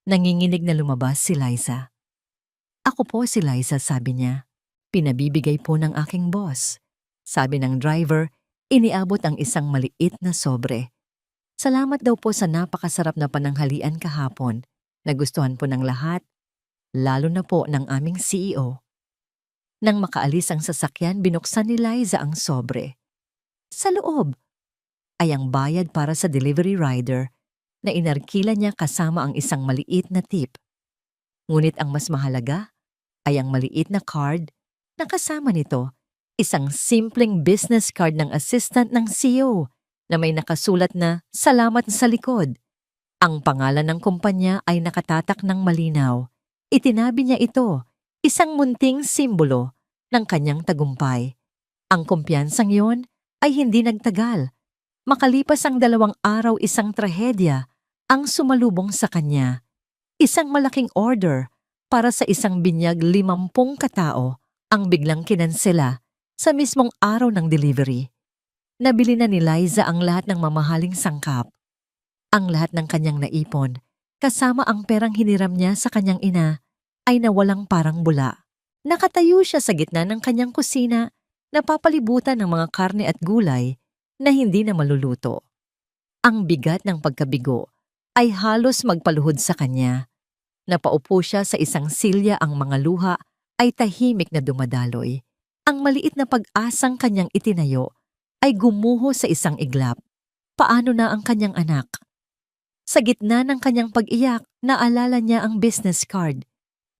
[SPEAKER 1] Nanginginig na lumabas si Liza. Ako po si Liza, sabi niya. Pinabibigay po ng aking boss. Sabi ng driver, Iniabot ang isang maliit na sobre. Salamat daw po sa napakasarap na pananghalian kahapon. Nagustuhan po ng lahat, lalo na po ng aming CEO. Nang makaalis ang sasakyan, binuksan ni Liza ang sobre. Sa loob ay ang bayad para sa delivery rider na inarkila niya kasama ang isang maliit na tip. Ngunit ang mas mahalaga ay ang maliit na card na kasama nito, isang simpleng business card ng assistant ng CEO na may nakasulat na salamat sa likod. Ang pangalan ng kumpanya ay nakatatak ng malinaw. Itinabi niya ito, isang munting simbolo ng kanyang tagumpay. Ang kumpiyansang yon ay hindi nagtagal. Makalipas ang 2 araw, isang trahedya ang sumalubong sa kanya. Isang malaking order para sa isang binyag 50 katao ang biglang kinansela sa mismong araw ng delivery. Nabili na ni Liza ang lahat ng mamahaling sangkap. Ang lahat ng kanyang naipon, kasama ang perang hiniram niya sa kanyang ina, ay nawalang parang bula. Nakatayo siya sa gitna ng kanyang kusina, napapalibutan ng mga karne at gulay na hindi na maluluto. Ang bigat ng pagkabigo ay halos magpaluhod sa kanya. Napaupo siya sa isang silya, ang mga luha ay tahimik na dumadaloy. Ang maliit na pag-asang kanyang itinayo ay gumuho sa isang iglap. Paano na ang kanyang anak? Sa gitna ng kanyang pag-iyak, naalala niya ang business card.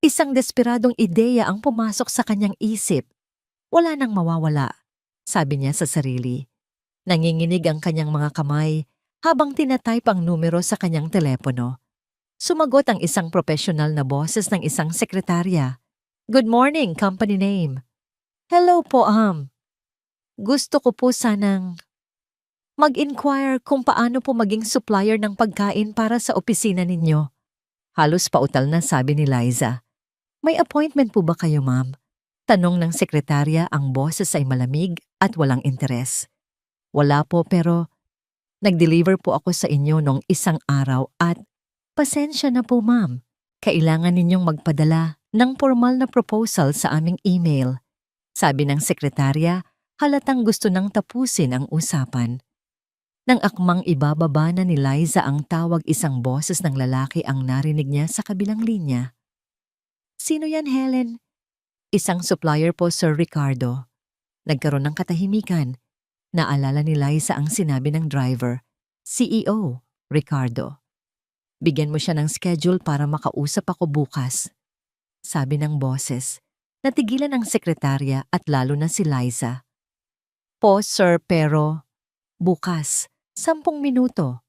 [SPEAKER 1] Isang desperadong ideya ang pumasok sa kanyang isip. Wala nang mawawala, sabi niya sa sarili. Nanginginig ang kanyang mga kamay habang tinatype ang numero sa kanyang telepono. Sumagot ang isang profesional na boses ng isang sekretarya. Good morning, company name. Hello po, Gusto ko po sanang mag-inquire kung paano po maging supplier ng pagkain para sa opisina ninyo. Halos pautal na sabi ni Liza. May appointment po ba kayo, ma'am? Tanong ng sekretarya, ang boses ay malamig at walang interes. Wala po, pero nag-deliver po ako sa inyo nung isang araw at pasensya na po, ma'am. Kailangan ninyong magpadala ng formal na proposal sa aming email. Sabi ng sekretarya, halatang gusto nang tapusin ang usapan. Nang akmang ibababa na ni Liza ang tawag, isang boses ng lalaki ang narinig niya sa kabilang linya. Sino yan, Helen? Isang supplier po, Sir Ricardo. Nagkaroon ng katahimikan. Naalala ni Liza ang sinabi ng driver, CEO, Ricardo. Bigyan mo siya ng schedule para makausap ako bukas. Sabi ng boses. Natigilan ang sekretarya at lalo na si Liza. Po, sir, pero bukas, 10 minuto.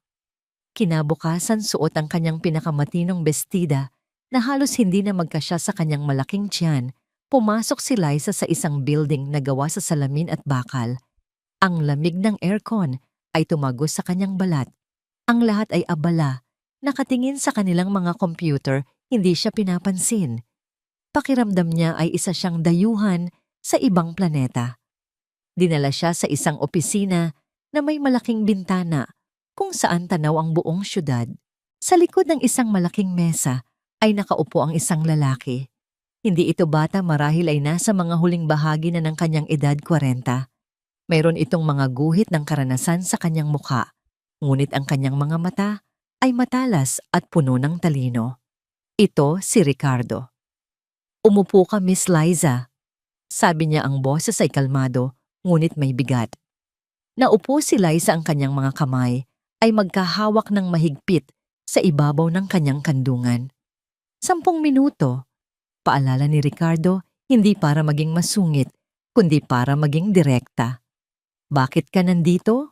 [SPEAKER 1] Kinabukasan, suot ang kanyang pinakamatinong bestida na halos hindi na magkasya sa kanyang malaking tiyan. Pumasok si Liza sa isang building na gawa sa salamin at bakal. Ang lamig ng aircon ay tumagos sa kanyang balat. Ang lahat ay abala. Nakatingin sa kanilang mga computer, hindi siya pinapansin. Pakiramdam niya ay isa siyang dayuhan sa ibang planeta. Dinala siya sa isang opisina na may malaking bintana kung saan tanaw ang buong syudad. Sa likod ng isang malaking mesa ay nakaupo ang isang lalaki. Hindi ito bata, marahil ay nasa mga huling bahagi na ng kanyang edad, 40. Mayroon itong mga guhit ng karanasan sa kanyang mukha, ngunit ang kanyang mga mata ay matalas at puno ng talino. Ito si Ricardo. Umupo ka, Miss Liza. Sabi niya, ang boses ay kalmado, ngunit may bigat. Naupo si Liza, ang kanyang mga kamay ay magkahawak ng mahigpit sa ibabaw ng kanyang kandungan. 10 minuto, paalala ni Ricardo, hindi para maging masungit, kundi para maging direkta. Bakit ka nandito?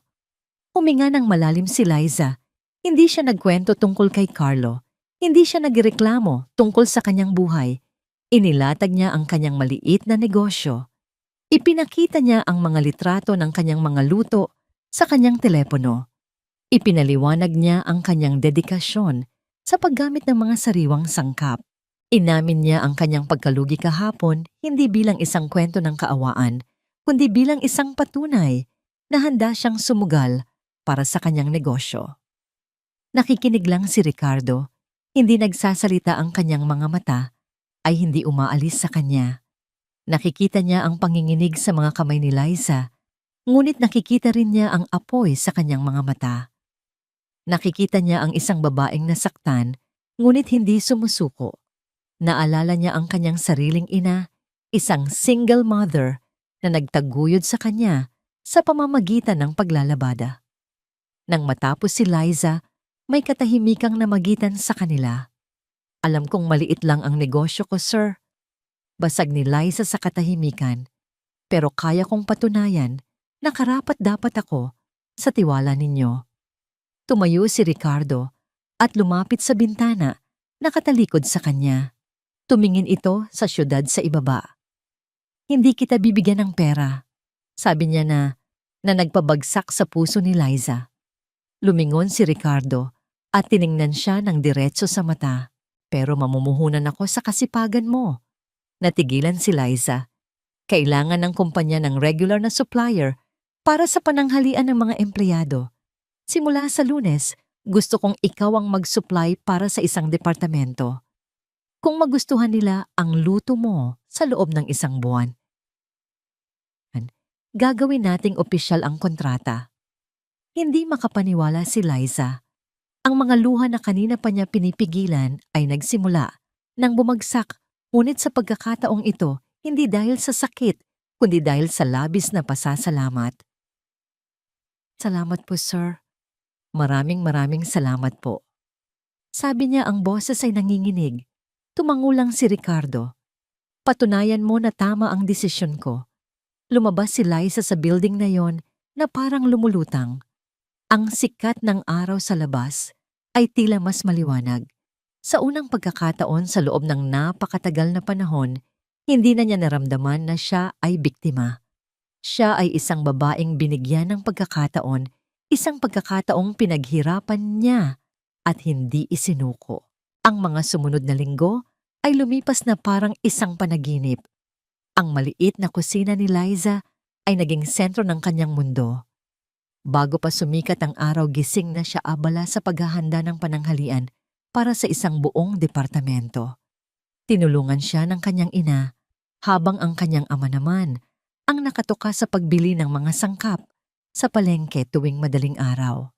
[SPEAKER 1] Huminga ng malalim si Liza. Hindi siya nagkwento tungkol kay Carlo. Hindi siya nagreklamo tungkol sa kanyang buhay. Inilatag niya ang kanyang maliit na negosyo. Ipinakita niya ang mga litrato ng kanyang mga luto sa kanyang telepono. Ipinaliwanag niya ang kanyang dedikasyon sa paggamit ng mga sariwang sangkap. Inamin niya ang kanyang pagkalugi kahapon, hindi bilang isang kwento ng kaawaan, kundi bilang isang patunay na handa siyang sumugal para sa kanyang negosyo. Nakikinig lang si Ricardo, hindi nagsasalita. Ang kanyang mga mata ay hindi umaalis sa kanya. Nakikita niya ang panginginig sa mga kamay ni Liza Ngunit nakikita rin niya ang apoy sa kanyang mga mata. Nakikita niya ang isang babaeng nasaktan, ngunit hindi sumusuko. Naalala niya ang kanyang sariling ina, isang single mother na nagtaguyod sa kanya sa pamamagitan ng paglalabada. Nang matapos si Liza, may katahimikang namagitan sa kanila. Alam kong maliit lang ang negosyo ko, sir. Basag ni Liza sa katahimikan, pero kaya kong patunayan na karapat-dapat ako sa tiwala ninyo. Tumayo si Ricardo at lumapit sa bintana, nakatalikod sa kanya. Tumingin ito sa syudad sa ibaba. Hindi kita bibigyan ng pera, sabi niya na nagpabagsak sa puso ni Liza. Lumingon si Ricardo at tiningnan siya ng diretso sa mata. Pero mamumuhunan ako sa kasipagan mo. Natigilan si Liza. Kailangan ng kumpanya ng regular na supplier para sa pananghalian ng mga empleyado. Simula sa Lunes, gusto kong ikaw ang mag-supply para sa isang departamento. Kung magustuhan nila ang luto mo sa loob ng isang buwan, gagawin nating opisyal ang kontrata. Hindi makapaniwala si Liza. Ang mga luha na kanina pa niya pinipigilan ay nagsimula nang bumagsak, ngunit sa pagkakataong ito, hindi dahil sa sakit, kundi dahil sa labis na pasasalamat. Salamat po, sir. Maraming salamat po. Sabi niya, ang boses ay nanginginig. Tumangulang si Ricardo. Patunayan mo na tama ang desisyon ko. Lumabas si Liza sa building na yon na parang lumulutang. Ang sikat ng araw sa labas ay tila mas maliwanag. Sa unang pagkakataon sa loob ng napakatagal na panahon, hindi na niya naramdaman na siya ay biktima. Siya ay isang babaeng binigyan ng pagkakataon, isang pagkakataong pinaghirapan niya at hindi isinuko. Ang mga sumunod na linggo ay lumipas na parang isang panaginip. Ang maliit na kusina ni Liza ay naging sentro ng kanyang mundo. Bago pa sumikat ang araw, gising na siya abala sa paghahanda ng pananghalian para sa isang buong departamento. Tinulungan siya ng kanyang ina, habang ang kanyang ama naman ang nakatuka sa pagbili ng mga sangkap sa palengke tuwing madaling araw.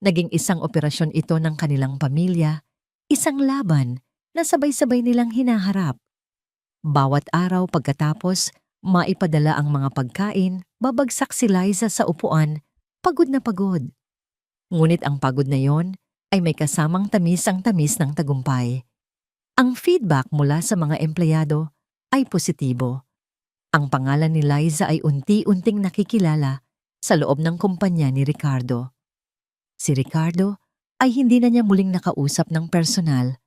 [SPEAKER 1] Naging isang operasyon ito ng kanilang pamilya, isang laban na sabay-sabay nilang hinaharap. Bawat araw pagkatapos, maipadala ang mga pagkain, babagsak si Liza sa upuan, pagod na pagod. Ngunit ang pagod na yon ay may kasamang tamis ang tamis ng tagumpay. Ang feedback mula sa mga empleyado ay positibo. Ang pangalan ni Liza ay unti-unting nakikilala sa loob ng kumpanya ni Ricardo. Si Ricardo ay hindi na niya muling nakausap ng personal.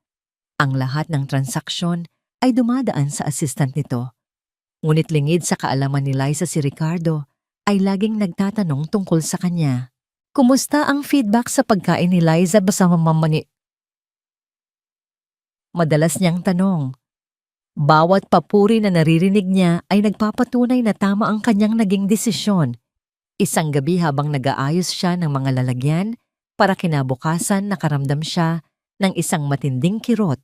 [SPEAKER 1] Ang lahat ng transaksyon ay dumadaan sa assistant nito. Ngunit lingid sa kaalaman ni Liza, si Ricardo ay laging nagtatanong tungkol sa kanya. Kumusta ang feedback sa pagkain ni Liza sa mamamani? Madalas niyang tanong. Bawat papuri na naririnig niya ay nagpapatunay na tama ang kanyang naging desisyon. Isang gabi habang nag-aayos siya ng mga lalagyan, para kinabukasan nakaramdam siya ng isang matinding kirot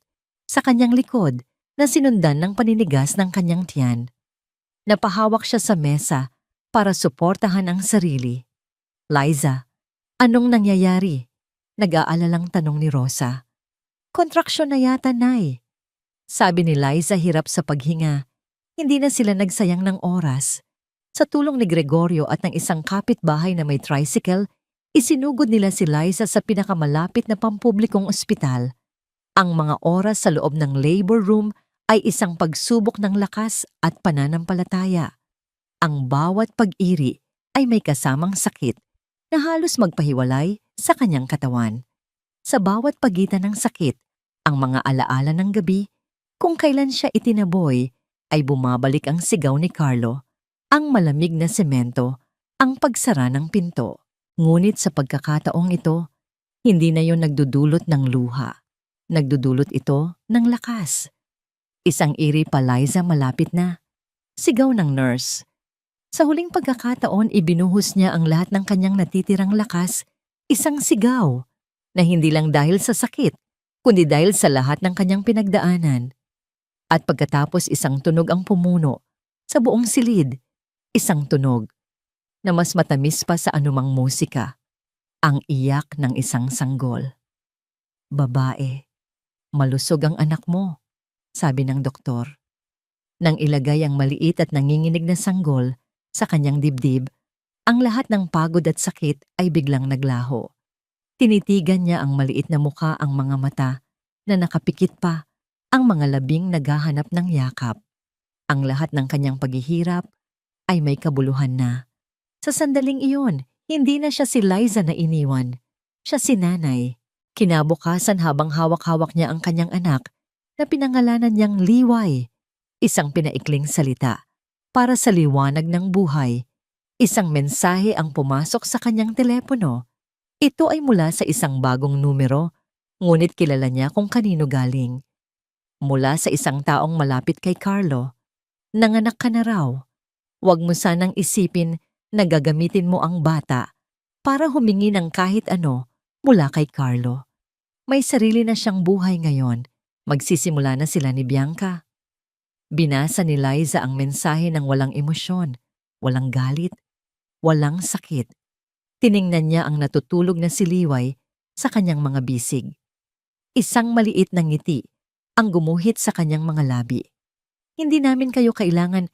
[SPEAKER 1] sa kanyang likod na sinundan ng paninigas ng kanyang tiyan. Napahawak siya sa mesa para suportahan ang sarili. Liza, anong nangyayari? Nag-aalalang tanong ni Rosa. Kontraksyon na yata, Nay. Sabi ni Liza, hirap sa paghinga. Hindi na sila nagsayang ng oras. Sa tulong ni Gregorio at ng isang kapitbahay na may tricycle, isinugod nila si Liza sa pinakamalapit na pampublikong ospital. Ang mga oras sa loob ng labor room ay isang pagsubok ng lakas at pananampalataya. Ang bawat pag-iri ay may kasamang sakit na halos magpahiwalay sa kanyang katawan. Sa bawat pagitan ng sakit, ang mga alaala ng gabi, kung kailan siya itinaboy, ay bumabalik ang sigaw ni Carlo, ang malamig na semento, ang pagsara ng pinto. Ngunit sa pagkakataong ito, hindi na yon nagdudulot ng luha. Nagdudulot ito ng lakas. Isang iri pa, Liza, malapit na. Sigaw ng nurse. Sa huling pagkakataon, ibinuhos niya ang lahat ng kanyang natitirang lakas, isang sigaw, na hindi lang dahil sa sakit, kundi dahil sa lahat ng kanyang pinagdaanan. At pagkatapos isang tunog ang pumuno, sa buong silid, isang tunog. na mas matamis pa sa anumang musika, ang iyak ng isang sanggol. "Babae, malusog ang anak mo," sabi ng doktor. Nang ilagay ang maliit at nanginginig na sanggol sa kanyang dibdib, ang lahat ng pagod at sakit ay biglang naglaho. Tinitigan niya ang maliit na mukha, ang mga mata na nakapikit pa, ang mga labing naghahanap ng yakap. Ang lahat ng kanyang paghihirap ay may kabuluhan na. Sa sandaling iyon, hindi na siya si Liza na iniwan. Siya si nanay. Kinabukasan habang hawak-hawak niya ang kanyang anak na pinangalanan niyang Liway, isang pinaikling salita para sa liwanag ng buhay. Isang mensahe ang pumasok sa kanyang telepono. Ito ay mula sa isang bagong numero, ngunit kilala niya kung kanino galing. Mula sa isang taong malapit kay Carlo. "Nanganak ka na raw. Huwag mo sanang isipin na gagamitin mo ang bata para humingi ng kahit ano mula kay Carlo. May sarili na siyang buhay ngayon. Magsisimula na sila ni Bianca." Binasa ni Liza ang mensahe ng walang emosyon, walang galit, walang sakit. Tiningnan niya ang natutulog na si Liway sa kanyang mga bisig. Isang maliit na ngiti ang gumuhit sa kanyang mga labi. "Hindi namin kayo kailangan,"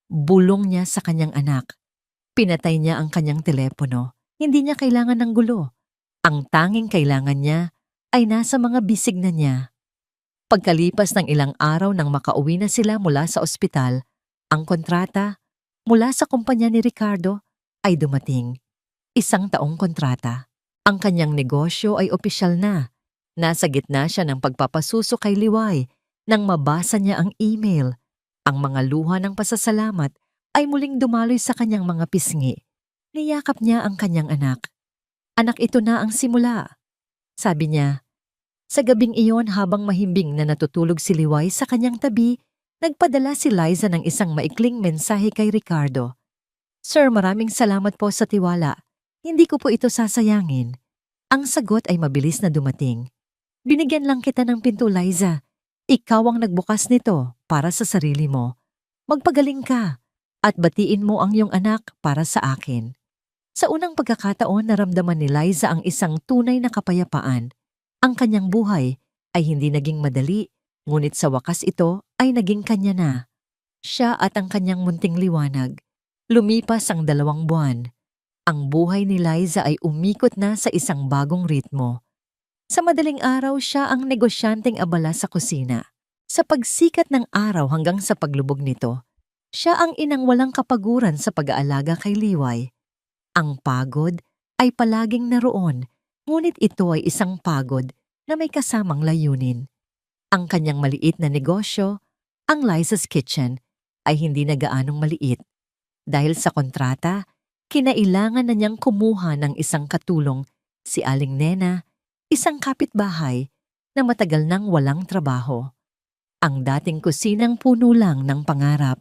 [SPEAKER 1] bulong niya sa kanyang anak. Pinatay niya ang kanyang telepono. Hindi niya kailangan ng gulo. Ang tanging kailangan niya ay nasa mga bisig na niya. Pagkalipas ng ilang araw nang makauwi na sila mula sa ospital, ang kontrata mula sa kumpanya ni Ricardo ay dumating. 1 taong kontrata. Ang kanyang negosyo ay opisyal na. Nasa gitna siya ng pagpapasuso kay Liway nang mabasa niya ang email. Ang mga luha ng pasasalamat ay muling dumaloy sa kanyang mga pisngi. Niyakap niya ang kanyang anak. "Anak, ito na ang simula," sabi niya. Sa gabing iyon, habang mahimbing na natutulog si Liway sa kanyang tabi, nagpadala si Liza ng isang maikling mensahe kay Ricardo. "Sir, maraming salamat po sa tiwala. Hindi ko po ito sasayangin." Ang sagot ay mabilis na dumating. "Binigyan lang kita ng pinto, Liza. Ikaw ang nagbukas nito para sa sarili mo. Magpagaling ka at batiin mo ang iyong anak para sa akin." Sa unang pagkakataon, naramdaman ni Liza ang isang tunay na kapayapaan. Ang kanyang buhay ay hindi naging madali, ngunit sa wakas ito ay naging kanya na. Siya at ang kanyang munting liwanag. Lumipas ang 2 buwan. Ang buhay ni Liza ay umikot na sa isang bagong ritmo. Sa madaling araw, siya ang negosyanteng abala sa kusina. Sa pagsikat ng araw hanggang sa paglubog nito, siya ang inang walang kapaguran sa pag-aalaga kay Liway. Ang pagod ay palaging naroon, ngunit ito ay isang pagod na may kasamang layunin. Ang kanyang maliit na negosyo, ang Liza's Kitchen, ay hindi na gaanong maliit. Dahil sa kontrata, kinailangan na niyang kumuha ng isang katulong, si Aling Nena, isang kapitbahay na matagal nang walang trabaho. Ang dating kusinang puno lang ng pangarap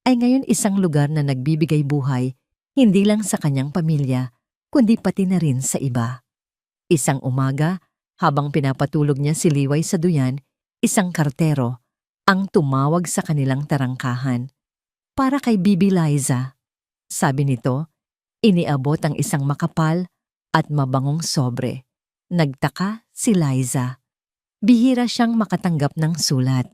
[SPEAKER 1] ay ngayon isang lugar na nagbibigay buhay hindi lang sa kanyang pamilya, kundi pati na rin sa iba. Isang umaga, habang pinapatulog niya si Liway sa duyan, isang kartero ang tumawag sa kanilang tarangkahan. "Para kay Bibi Liza," sabi nito. Iniabot ang isang makapal at mabangong sobre. Nagtaka si Liza. Bihira siyang makatanggap ng sulat.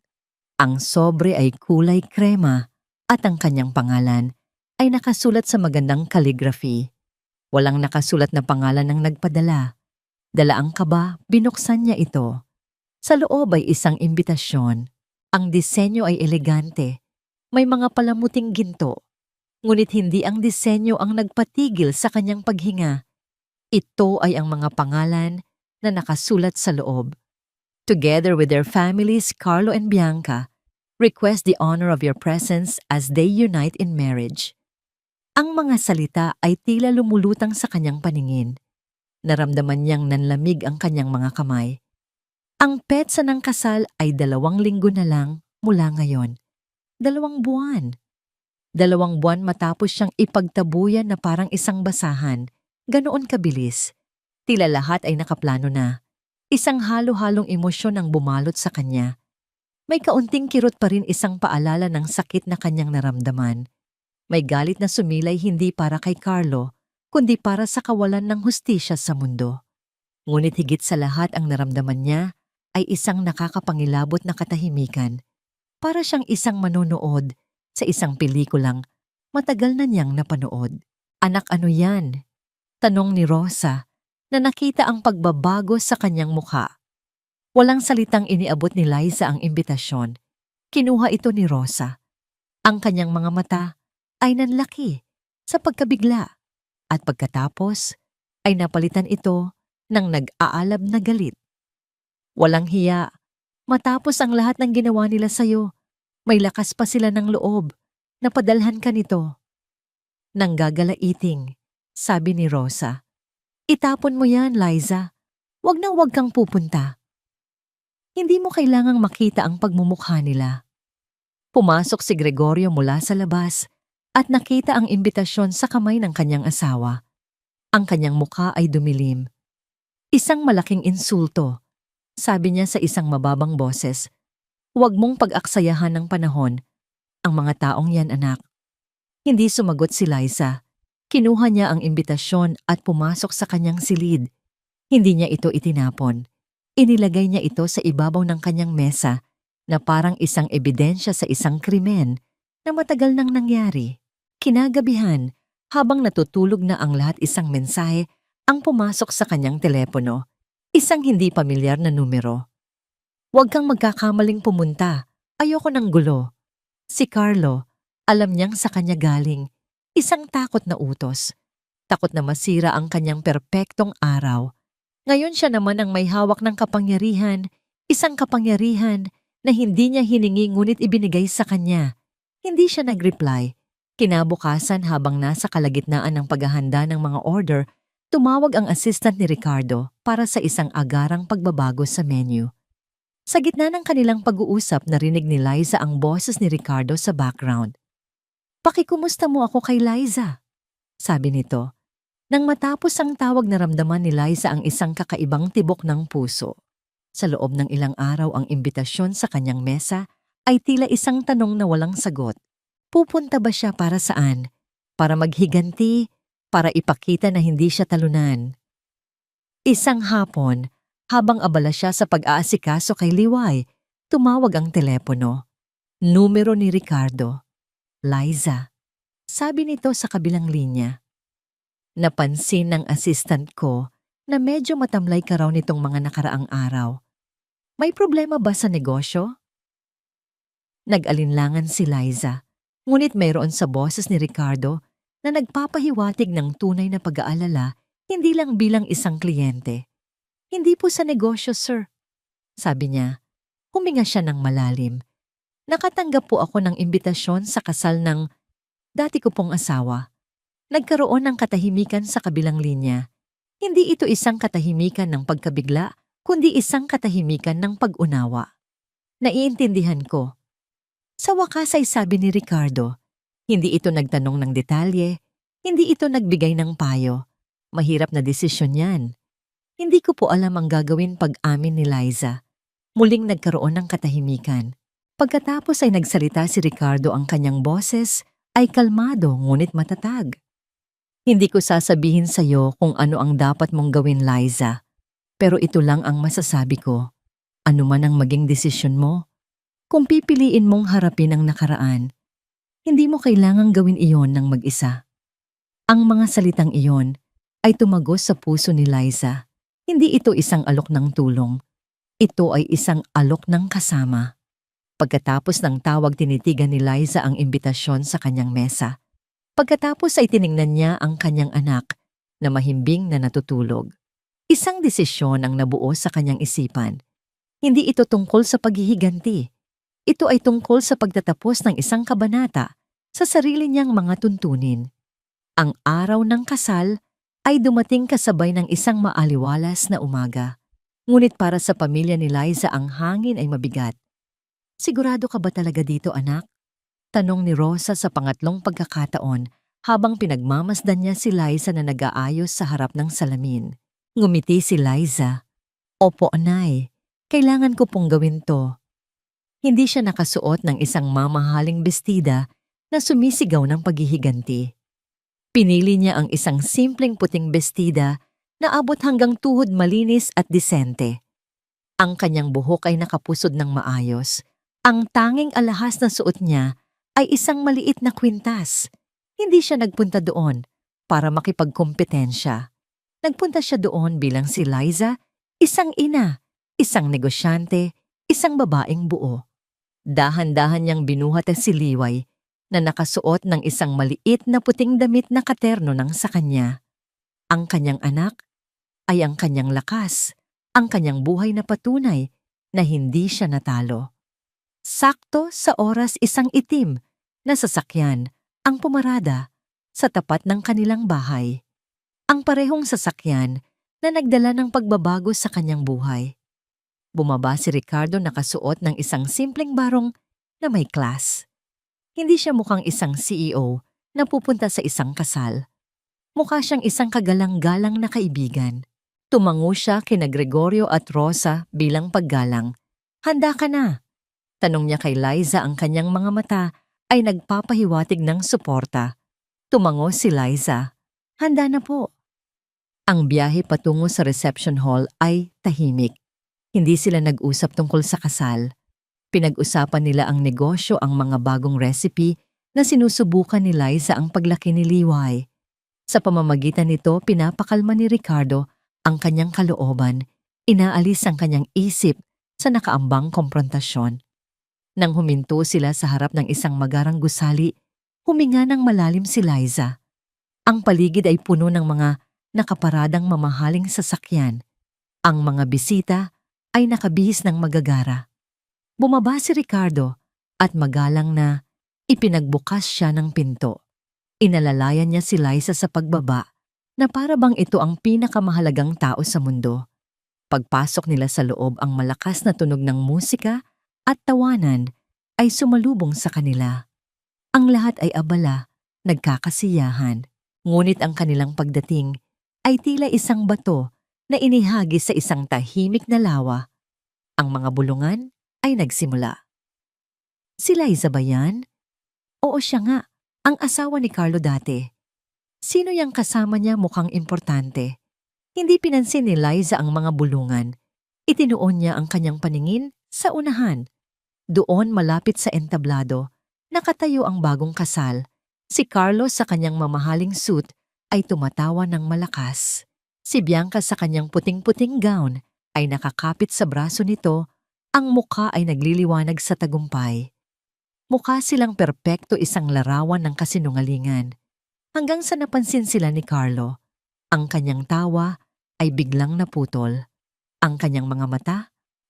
[SPEAKER 1] Ang sobre ay kulay krema at ang kanyang pangalan ay nakasulat sa magandang calligraphy. Walang nakasulat na pangalan ng nagpadala. Dalaang kaba, binuksan niya ito. Sa loob ay isang imbitasyon. Ang disenyo ay elegante. May mga palamuting ginto. Ngunit hindi ang disenyo ang nagpatigil sa kanyang paghinga. Ito ay ang mga pangalan na nakasulat sa loob. "Together with their families, Carlo and Bianca, request the honor of your presence as they unite in marriage." Ang mga salita ay tila lumulutang sa kanyang paningin. Naramdaman niyang nanlamig ang kanyang mga kamay. Ang petsa ng kasal ay 2 linggo na lang mula ngayon. 2 buwan. 2 buwan matapos siyang ipagtabuyan na parang isang basahan. Ganoon kabilis. Tila lahat ay nakaplano na. Isang halo-halong emosyon ang bumalot sa kanya. May kaunting kirot pa rin, isang paalala ng sakit na kanyang naramdaman. May galit na sumilay hindi para kay Carlo, kundi para sa kawalan ng hustisya sa mundo. Ngunit higit sa lahat ang naramdaman niya ay isang nakakapangilabot na katahimikan. Para siyang isang manonood sa isang pelikulang matagal na niyang napanood. Anak, ano yan? Tanong ni Rosa na nakita ang pagbabago sa kanyang mukha. Walang salitang iniabot ni Liza ang imbitasyon. Kinuha ito ni Rosa. Ang kanyang mga mata ay nanlaki sa pagkabigla at pagkatapos ay napalitan ito ng nag-aalab na galit. Walang hiya. Matapos ang lahat ng ginawa nila sa'yo, may lakas pa sila ng loob na padalhan ka nito. Nanggagalaiting, sabi ni Rosa. Itapon mo yan, Liza. Wag kang pupunta. Hindi mo kailangang makita ang pagmumukha nila. Pumasok si Gregorio mula sa labas at nakita ang imbitasyon sa kamay ng kanyang asawa. Ang kanyang mukha ay dumilim. Isang malaking insulto. Sabi niya sa isang mababang boses, "Huwag mong pag-aksayahan ng panahon. Ang mga taong yan, anak." Hindi sumagot si Liza. Kinuha niya ang imbitasyon at pumasok sa kanyang silid. Hindi niya ito itinapon. Inilagay niya ito sa ibabaw ng kanyang mesa na parang isang ebidensya sa isang krimen na matagal nang nangyari. Kinagabihan, habang natutulog na ang lahat, isang mensahe ang pumasok sa kanyang telepono. Isang hindi pamilyar na numero. "Huwag kang magkakamaling pumunta. Ayoko ng gulo." Si Carlo, alam niyang sa kanya galing. Isang takot na utos. Takot na masira ang kanyang perpektong araw. Ngayon siya naman ang may hawak ng kapangyarihan, isang kapangyarihan na hindi niya hiningi ngunit ibinigay sa kanya. Hindi siya nag-reply. Kinabukasan, habang nasa kalagitnaan ng paghahanda ng mga order, tumawag ang assistant ni Ricardo para sa isang agarang pagbabago sa menu. Sa gitna ng kanilang pag-uusap, narinig ni Liza ang boses ni Ricardo sa background. "Pakikumusta mo ako kay Liza," sabi nito. Nang matapos ang tawag, naramdaman ni Liza ang isang kakaibang tibok ng puso. Sa loob ng ilang araw, ang imbitasyon sa kanyang mesa ay tila isang tanong na walang sagot. Pupunta ba siya para saan? Para maghiganti? Para ipakita na hindi siya talunan? Isang hapon, habang abala siya sa pag-aasikaso kay Liway, tumawag ang telepono. Numero ni Ricardo. "Liza," sabi nito sa kabilang linya. Napansin ng assistant ko na medyo matamlay ka raw nitong mga nakaraang araw. May problema ba sa negosyo? Nag-alinlangan si Liza, ngunit mayroon sa boses ni Ricardo na nagpapahiwatig ng tunay na pag-aalala, hindi lang bilang isang kliyente. "Hindi po sa negosyo, sir," sabi niya. Huminga siya ng malalim. "Nakatanggap po ako ng imbitasyon sa kasal ng dati ko pong asawa." Nagkaroon ng katahimikan sa kabilang linya. Hindi ito isang katahimikan ng pagkabigla, kundi isang katahimikan ng pag-unawa. "Naiintindihan ko." Sa wakas ay sabi ni Ricardo. Hindi ito nagtanong ng detalye, hindi ito nagbigay ng payo. Mahirap na desisyon yan. "Hindi ko po alam ang gagawin," pag-amin ni Liza. Muling nagkaroon ng katahimikan. Pagkatapos ay nagsalita si Ricardo, ang kanyang boses ay kalmado ngunit matatag. "Hindi ko sasabihin sa'yo kung ano ang dapat mong gawin, Liza. Pero ito lang ang masasabi ko. Ano man ang maging desisyon mo, kung pipiliin mong harapin ang nakaraan, hindi mo kailangang gawin iyon ng mag-isa." Ang mga salitang iyon ay tumagos sa puso ni Liza. Hindi ito isang alok ng tulong. Ito ay isang alok ng kasama. Pagkatapos ng tawag, tinitigan ni Liza ang imbitasyon sa kanyang mesa. Pagkatapos ay tiningnan niya ang kanyang anak na mahimbing na natutulog. Isang desisyon ang nabuo sa kanyang isipan. Hindi ito tungkol sa paghihiganti. Ito ay tungkol sa pagtatapos ng isang kabanata sa sarili niyang mga tuntunin. Ang araw ng kasal ay dumating kasabay ng isang maaliwalas na umaga. Ngunit para sa pamilya ni Liza, ang hangin ay mabigat. "Sigurado ka ba talaga dito, anak?" tanong ni Rosa sa pangatlong pagkakataon habang pinagmamasdan niya si Liza na nag-aayos sa harap ng salamin. Ngumiti si Liza. "Opo, Anay. Kailangan ko pong gawin to." Hindi siya nakasuot ng isang mamahaling bestida na sumisigaw ng paghihiganti. Pinili niya ang isang simpleng puting bestida na abot hanggang tuhod malinis at disente. Ang kanyang buhok ay nakapusod ng maayos. Ang tanging alahas na suot niya ay isang maliit na kwintas. Hindi siya nagpunta doon para makipagkompetensya. Nagpunta siya doon bilang si Liza, isang ina, isang negosyante, isang babaeng buo. Dahan-dahan niyang binuhat ang si Liway na nakasuot ng isang maliit na puting damit na katerno ng sa kanya. Ang kanyang anak ay ang kanyang lakas, ang kanyang buhay na patunay na hindi siya natalo. Sakto sa oras isang itim na sasakyan ang pumarada sa tapat ng kanilang bahay. Ang parehong sasakyan na nagdala ng pagbabago sa kanyang buhay. Bumaba si Ricardo nakasuot ng isang simpleng barong na may class. Hindi siya mukhang isang CEO na pupunta sa isang kasal. Mukha siyang isang kagalang-galang na kaibigan. Tumango siya kina Gregorio at Rosa bilang paggalang. "Handa ka na?" Tanong niya kay Liza, ang kanyang mga mata ay nagpapahiwatig ng suporta. Tumango si Liza. "Handa na po." Ang biyahe patungo sa reception hall ay tahimik. Hindi sila nag-usap tungkol sa kasal. Pinag-usapan nila ang negosyo, ang mga bagong recipe na sinusubukan ni Liza, ang paglaki ni Liway. Sa pamamagitan nito, pinapakalma ni Ricardo ang kanyang kalooban, inaalis ang kanyang isip sa nakaambang komprontasyon. Nang huminto sila sa harap ng isang magarang gusali, huminga ng malalim si Liza. Ang paligid ay puno ng mga nakaparadang mamahaling sasakyan. Ang mga bisita ay nakabihis ng magagara. Bumaba si Ricardo at magalang na ipinagbukas siya ng pinto. Inalalayan niya si Liza sa pagbaba na para bang ito ang pinakamahalagang tao sa mundo. Pagpasok nila sa loob, ang malakas na tunog ng musika at tawanan ay sumalubong sa kanila. Ang lahat ay abala, nagkakasiyahan. Ngunit ang kanilang pagdating ay tila isang bato na inihagis sa isang tahimik na lawa. Ang mga bulungan ay nagsimula. "Si Liza ba yan?" "Oo, siya nga, ang asawa ni Carlo dati." "Sino yang kasama niya, mukhang importante?" Hindi pinansin ni Liza ang mga bulungan. Itinuon niya ang kanyang paningin sa unahan. Doon, malapit sa entablado, nakatayo ang bagong kasal. Si Carlo sa kanyang mamahaling suit ay tumatawa ng malakas. Si Bianca sa kanyang puting-puting gown ay nakakapit sa braso nito, ang mukha ay nagliliwanag sa tagumpay. Mukha silang perpekto, isang larawan ng kasinungalingan. Hanggang sa napansin sila ni Carlo. Ang kanyang tawa ay biglang naputol. Ang kanyang mga mata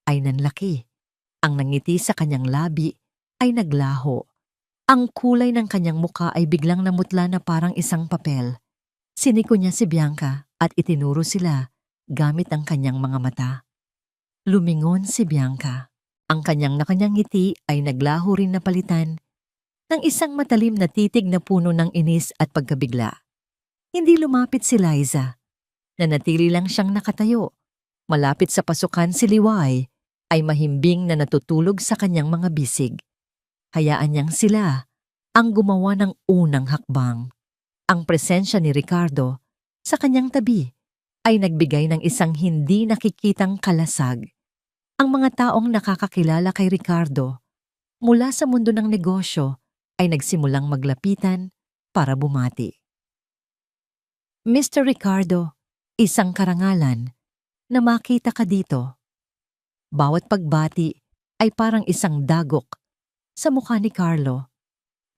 [SPEAKER 1] ay nanlaki. Ang nangiti sa kanyang labi ay naglaho. Ang kulay ng kanyang mukha ay biglang namutla na parang isang papel. Siniko niya si Bianca at itinuro sila gamit ang kanyang mga mata. Lumingon si Bianca. Ang kanyang ngiti ay naglaho rin na palitan ng isang matalim na titig na puno ng inis at pagkabigla. Hindi lumapit si Liza. Nanatili lang siyang nakatayo. Malapit sa pasukan si Liway ay mahimbing na natutulog sa kanyang mga bisig. Hayaan niyang sila ang gumawa ng unang hakbang. Ang presensya ni Ricardo sa kanyang tabi ay nagbigay ng isang hindi nakikitang kalasag. Ang mga taong nakakakilala kay Ricardo mula sa mundo ng negosyo ay nagsimulang maglapitan para bumati. "Mr. Ricardo, isang karangalan na makita ka dito." Bawat pagbati ay parang isang dagok sa mukha ni Carlo.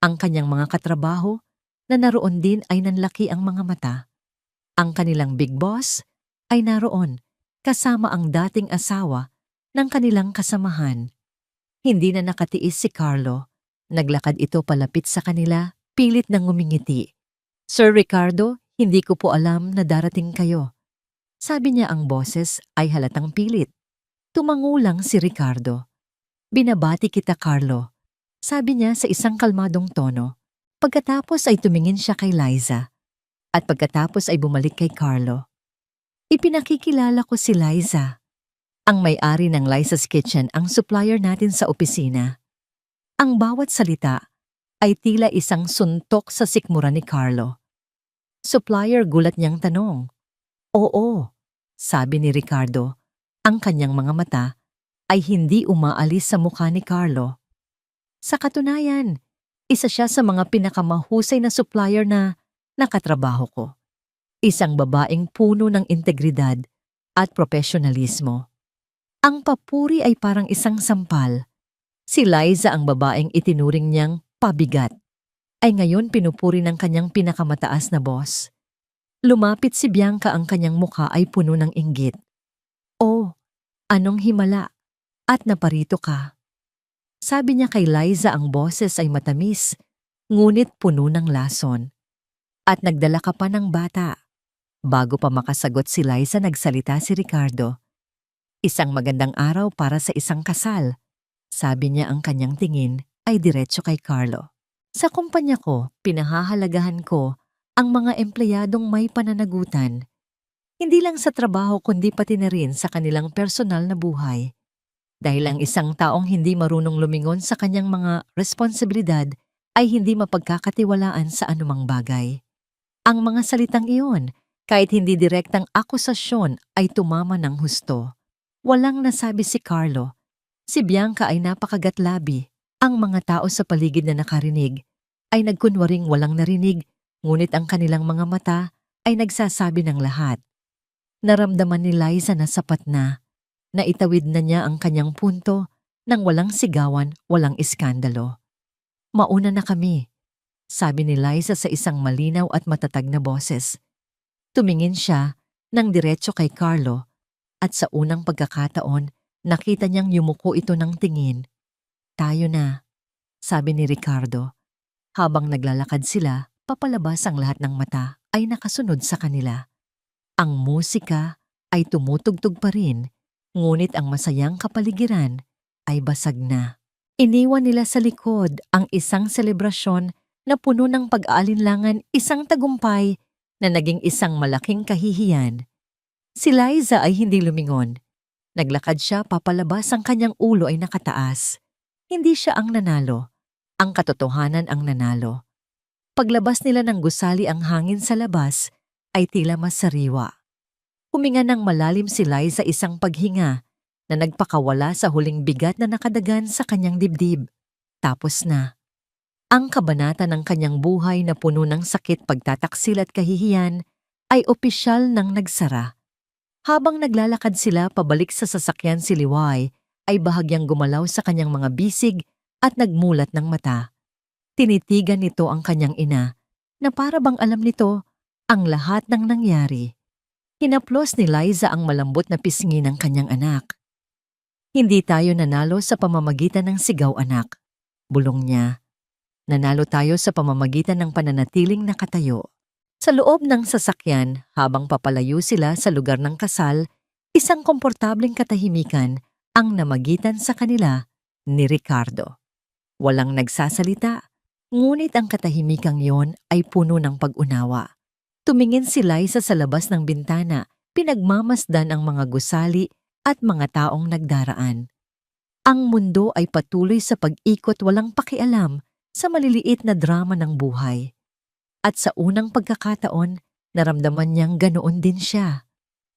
[SPEAKER 1] Ang kanyang mga katrabaho na naroon din ay nanlaki ang mga mata. Ang kanilang big boss ay naroon kasama ang dating asawa ng kanilang kasamahan. Hindi na nakatiis si Carlo. Naglakad ito palapit sa kanila, pilit nang ngumingiti. "Sir Ricardo, hindi ko po alam na darating kayo." Sabi niya, ang boses ay halatang pilit. Tumango lang si Ricardo. "Binabati kita, Carlo," sabi niya sa isang kalmadong tono. Pagkatapos ay tumingin siya kay Liza. At pagkatapos ay bumalik kay Carlo. "Ipinakikilala ko si Liza. Ang may-ari ng Liza's Kitchen, ang supplier natin sa opisina." Ang bawat salita ay tila isang suntok sa sikmura ni Carlo. Supplier gulat niyang tanong. Oo, sabi ni Ricardo. Ang kanyang mga mata ay hindi umaalis sa mukha ni Carlo. Sa katunayan, isa siya sa mga pinakamahusay na supplier na nakatrabaho ko. Isang babaeng puno ng integridad at profesionalismo. Ang papuri ay parang isang sampal. Si Liza ang babaeng itinuring niyang pabigat, ay ngayon pinupuri ng kanyang pinakamataas na boss. Lumapit si Bianca, ang kanyang mukha ay puno ng inggit. Oh, anong himala? At naparito ka. Sabi niya kay Liza, ang boses ay matamis, ngunit puno ng lason. At nagdala ka pa ng bata. Bago pa makasagot si Liza, nagsalita si Ricardo. Isang magandang araw para sa isang kasal. Sabi niya, ang kanyang tingin ay diretso kay Carlo. Sa kumpanya ko, pinahahalagahan ko ang mga empleyadong may pananagutan. Hindi lang sa trabaho kundi pati na rin sa kanilang personal na buhay. Dahil ang isang taong hindi marunong lumingon sa kanyang mga responsibilidad ay hindi mapagkakatiwalaan sa anumang bagay. Ang mga salitang iyon, kahit hindi direktang akusasyon, ay tumama ng husto. Walang nasabi si Carlo. Si Bianca ay napakagatlabi. Ang mga tao sa paligid na nakarinig ay nagkunwaring walang narinig, ngunit ang kanilang mga mata ay nagsasabi ng lahat. Naramdaman ni Liza na sapat na itawid na niya ang kanyang punto nang walang sigawan, walang iskandalo. Mauna na kami, sabi ni Liza sa isang malinaw at matatag na boses. Tumingin siya ng diretso kay Carlo at sa unang pagkakataon, nakita niyang yumuko ito ng tingin. Tayo na, sabi ni Ricardo. Habang naglalakad sila, papalabas ang lahat ng mata ay nakasunod sa kanila. Ang musika ay tumutugtog pa rin, ngunit ang masayang kapaligiran ay basag na. Iniwan nila sa likod ang isang selebrasyon na puno ng pag-aalinlangan, isang tagumpay na naging isang malaking kahihiyan. Si Liza ay hindi lumingon. Naglakad siya papalabas, ang kanyang ulo ay nakataas. Hindi siya ang nanalo. Ang katotohanan ang nanalo. Paglabas nila ng gusali, ang hangin sa labas ay tila mas sariwa. Huminga ng malalim si Liza, isang paghinga na nagpakawala sa huling bigat na nakadagan sa kanyang dibdib. Tapos na. Ang kabanata ng kanyang buhay na puno ng sakit, pagtataksil at kahihiyan ay opisyal nang nagsara. Habang naglalakad sila pabalik sa sasakyan, si Liway ay bahagyang gumalaw sa kanyang mga bisig at nagmulat ng mata. Tinitigan nito ang kanyang ina na para bang alam nito ang lahat ng nangyari. Hinaplos ni Liza ang malambot na pisngi ng kanyang anak. Hindi tayo nanalo sa pamamagitan ng sigaw, anak. Bulong niya. Nanalo tayo sa pamamagitan ng pananatiling nakatayo. Sa loob ng sasakyan, habang papalayo sila sa lugar ng kasal, isang komportableng katahimikan ang namagitan sa kanila ni Ricardo. Walang nagsasalita, ngunit ang katahimikang yon ay puno ng pag-unawa. Tumingin si Liza sa labas ng bintana, pinagmamasdan ang mga gusali at mga taong nagdaraan. Ang mundo ay patuloy sa pag-ikot, walang pakialam sa maliliit na drama ng buhay. At sa unang pagkakataon, naramdaman niyang ganoon din siya.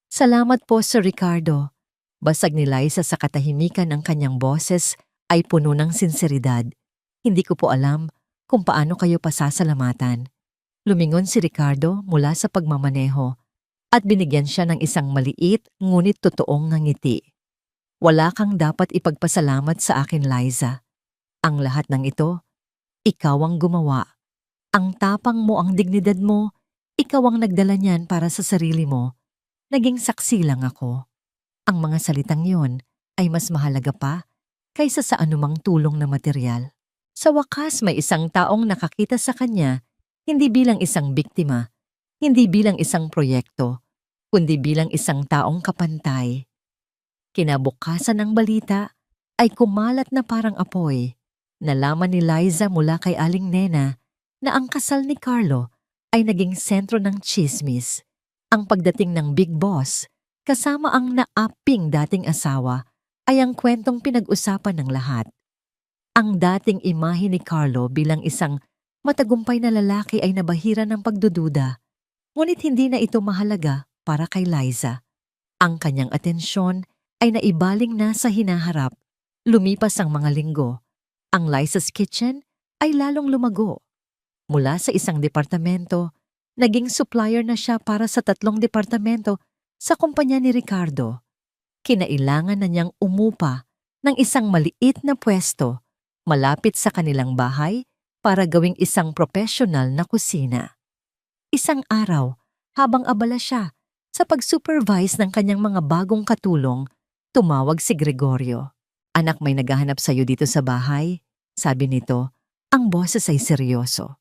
[SPEAKER 1] Salamat po, Sir Ricardo. Basag ni Liza sa katahimikan, ang kanyang boses ay puno ng sinseridad. Hindi ko po alam kung paano kayo pasasalamatan. Lumingon si Ricardo mula sa pagmamaneho at binigyan siya ng isang maliit ngunit totoong ngiti. Wala kang dapat ipagpasalamat sa akin, Liza. Ang lahat ng ito, ikaw ang gumawa. Ang tapang mo, ang dignidad mo, ikaw ang nagdala niyan para sa sarili mo. Naging saksi lang ako. Ang mga salitang yon ay mas mahalaga pa kaysa sa anumang tulong na material. Sa wakas, may isang taong nakakita sa kanya, hindi bilang isang biktima, hindi bilang isang proyekto, kundi bilang isang taong kapantay. Kinabukasan ng balita ay kumalat na parang apoy. Nalaman ni Liza mula kay Aling Nena na ang kasal ni Carlo ay naging sentro ng tsismis. Ang pagdating ng Big Boss, kasama ang naaping dating asawa, ay ang kwentong pinag-usapan ng lahat. Ang dating imahe ni Carlo bilang isang matagumpay na lalaki ay nabahira ng pagdududa, ngunit hindi na ito mahalaga para kay Liza. Ang kanyang atensyon ay naibaling na sa hinaharap. Lumipas ang mga linggo. Ang Liza's Kitchen ay lalong lumago. Mula sa isang departamento, naging supplier na siya para sa 3 departamento sa kumpanya ni Ricardo. Kinailangan na niyang umupa ng isang maliit na pwesto malapit sa kanilang bahay para gawing isang professional na kusina. Isang araw, habang abala siya sa pag-supervise ng kanyang mga bagong katulong, tumawag si Gregorio. "Anak, may naghahanap sa'yo dito sa bahay," sabi nito. Ang boses ay seryoso.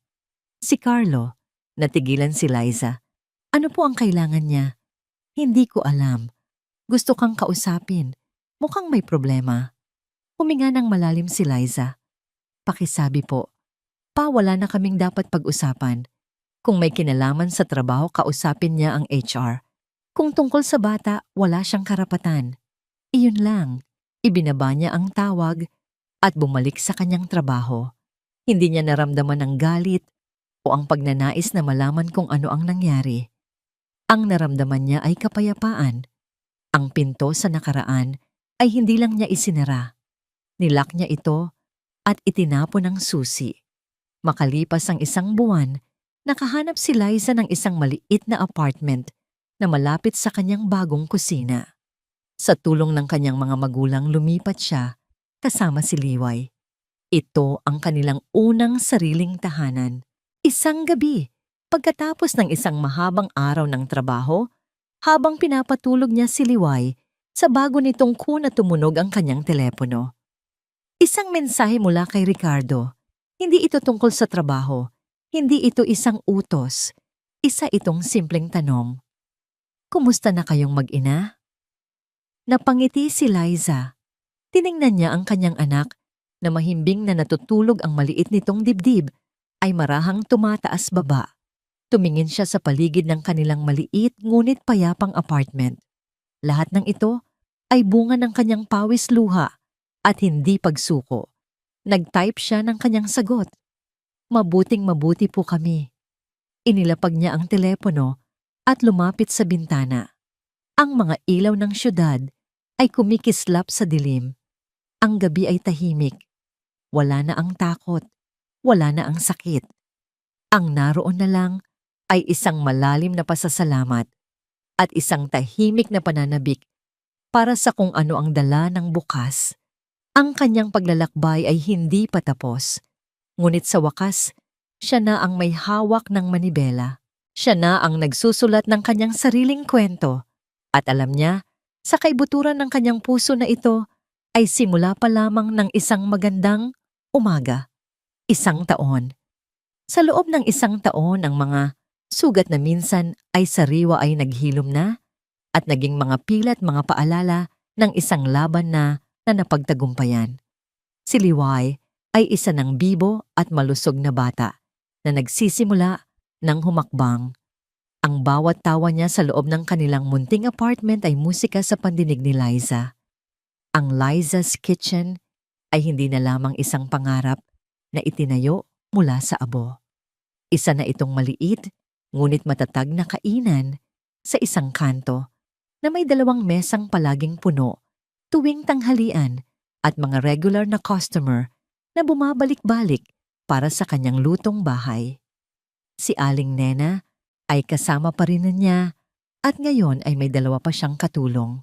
[SPEAKER 1] Si Carlo. Natigilan si Liza. "Ano po ang kailangan niya?" "Hindi ko alam. Gusto kang kausapin. Mukhang may problema." Huminga ng malalim si Liza. "Pakisabi po. Wala na kaming dapat pag-usapan. Kung may kinalaman sa trabaho, kausapin niya ang HR. Kung tungkol sa bata, wala siyang karapatan." Iyon lang. Ibinaba niya ang tawag at bumalik sa kanyang trabaho. Hindi niya naramdaman ang galit o ang pagnanais na malaman kung ano ang nangyari. Ang naramdaman niya ay kapayapaan. Ang pinto sa nakaraan ay hindi lang niya isinara. Nilak niya ito at itinapon ng susi. Makalipas ang 1 buwan, nakahanap si Liza ng isang maliit na apartment na malapit sa kanyang bagong kusina. Sa tulong ng kanyang mga magulang, lumipat siya kasama si Liway. Ito ang kanilang unang sariling tahanan. Isang gabi, pagkatapos ng isang mahabang araw ng trabaho, habang pinapatulog niya si Liway, sa bago nitong kuna tumunog ang kanyang telepono. Isang mensahe mula kay Ricardo. Hindi ito tungkol sa trabaho. Hindi ito isang utos. Isa itong simpleng tanong. "Kumusta na kayong mag-ina?" Napangiti si Liza. Tiningnan niya ang kanyang anak na mahimbing na natutulog ang maliit nitong dibdib ay marahang tumataas baba. Tumingin siya sa paligid ng kanilang maliit ngunit payapang apartment. Lahat ng ito ay bunga ng kanyang pawis luha at hindi pagsuko. Nag-type siya ng kanyang sagot. "Mabuting mabuti po kami." Inilapag niya ang telepono at lumapit sa bintana. Ang mga ilaw ng syudad ay kumikislap sa dilim. Ang gabi ay tahimik. Wala na ang takot. Wala na ang sakit. Ang naroon na lang ay isang malalim na pasasalamat at isang tahimik na pananabik para sa kung ano ang dala ng bukas. Ang kanyang paglalakbay ay hindi patapos. Ngunit sa wakas, siya na ang may hawak ng manibela. Siya na ang nagsusulat ng kanyang sariling kwento. At alam niya, sa kaibuturan ng kanyang puso na ito ay simula pa lamang ng isang magandang umaga. 1 taon. Sa loob ng 1 taon, ang mga sugat na minsan ay sariwa ay naghilom na at naging mga pilat mga paalala ng isang laban na napagtagumpayan. Si Liway ay isa ng bibo at malusog na bata na nagsisimula ng humakbang. Ang bawat tawa niya sa loob ng kanilang munting apartment ay musika sa pandinig ni Liza. Ang Liza's Kitchen ay hindi na lamang isang pangarap na itinayo mula sa abo. Isa na itong maliit, ngunit matatag na kainan sa isang kanto na may 2 mesang palaging puno tuwing tanghalian at mga regular na customer na bumabalik-balik para sa kanyang lutong bahay. Si Aling Nena ay kasama pa rin na niya at ngayon ay may 2 pa siyang katulong.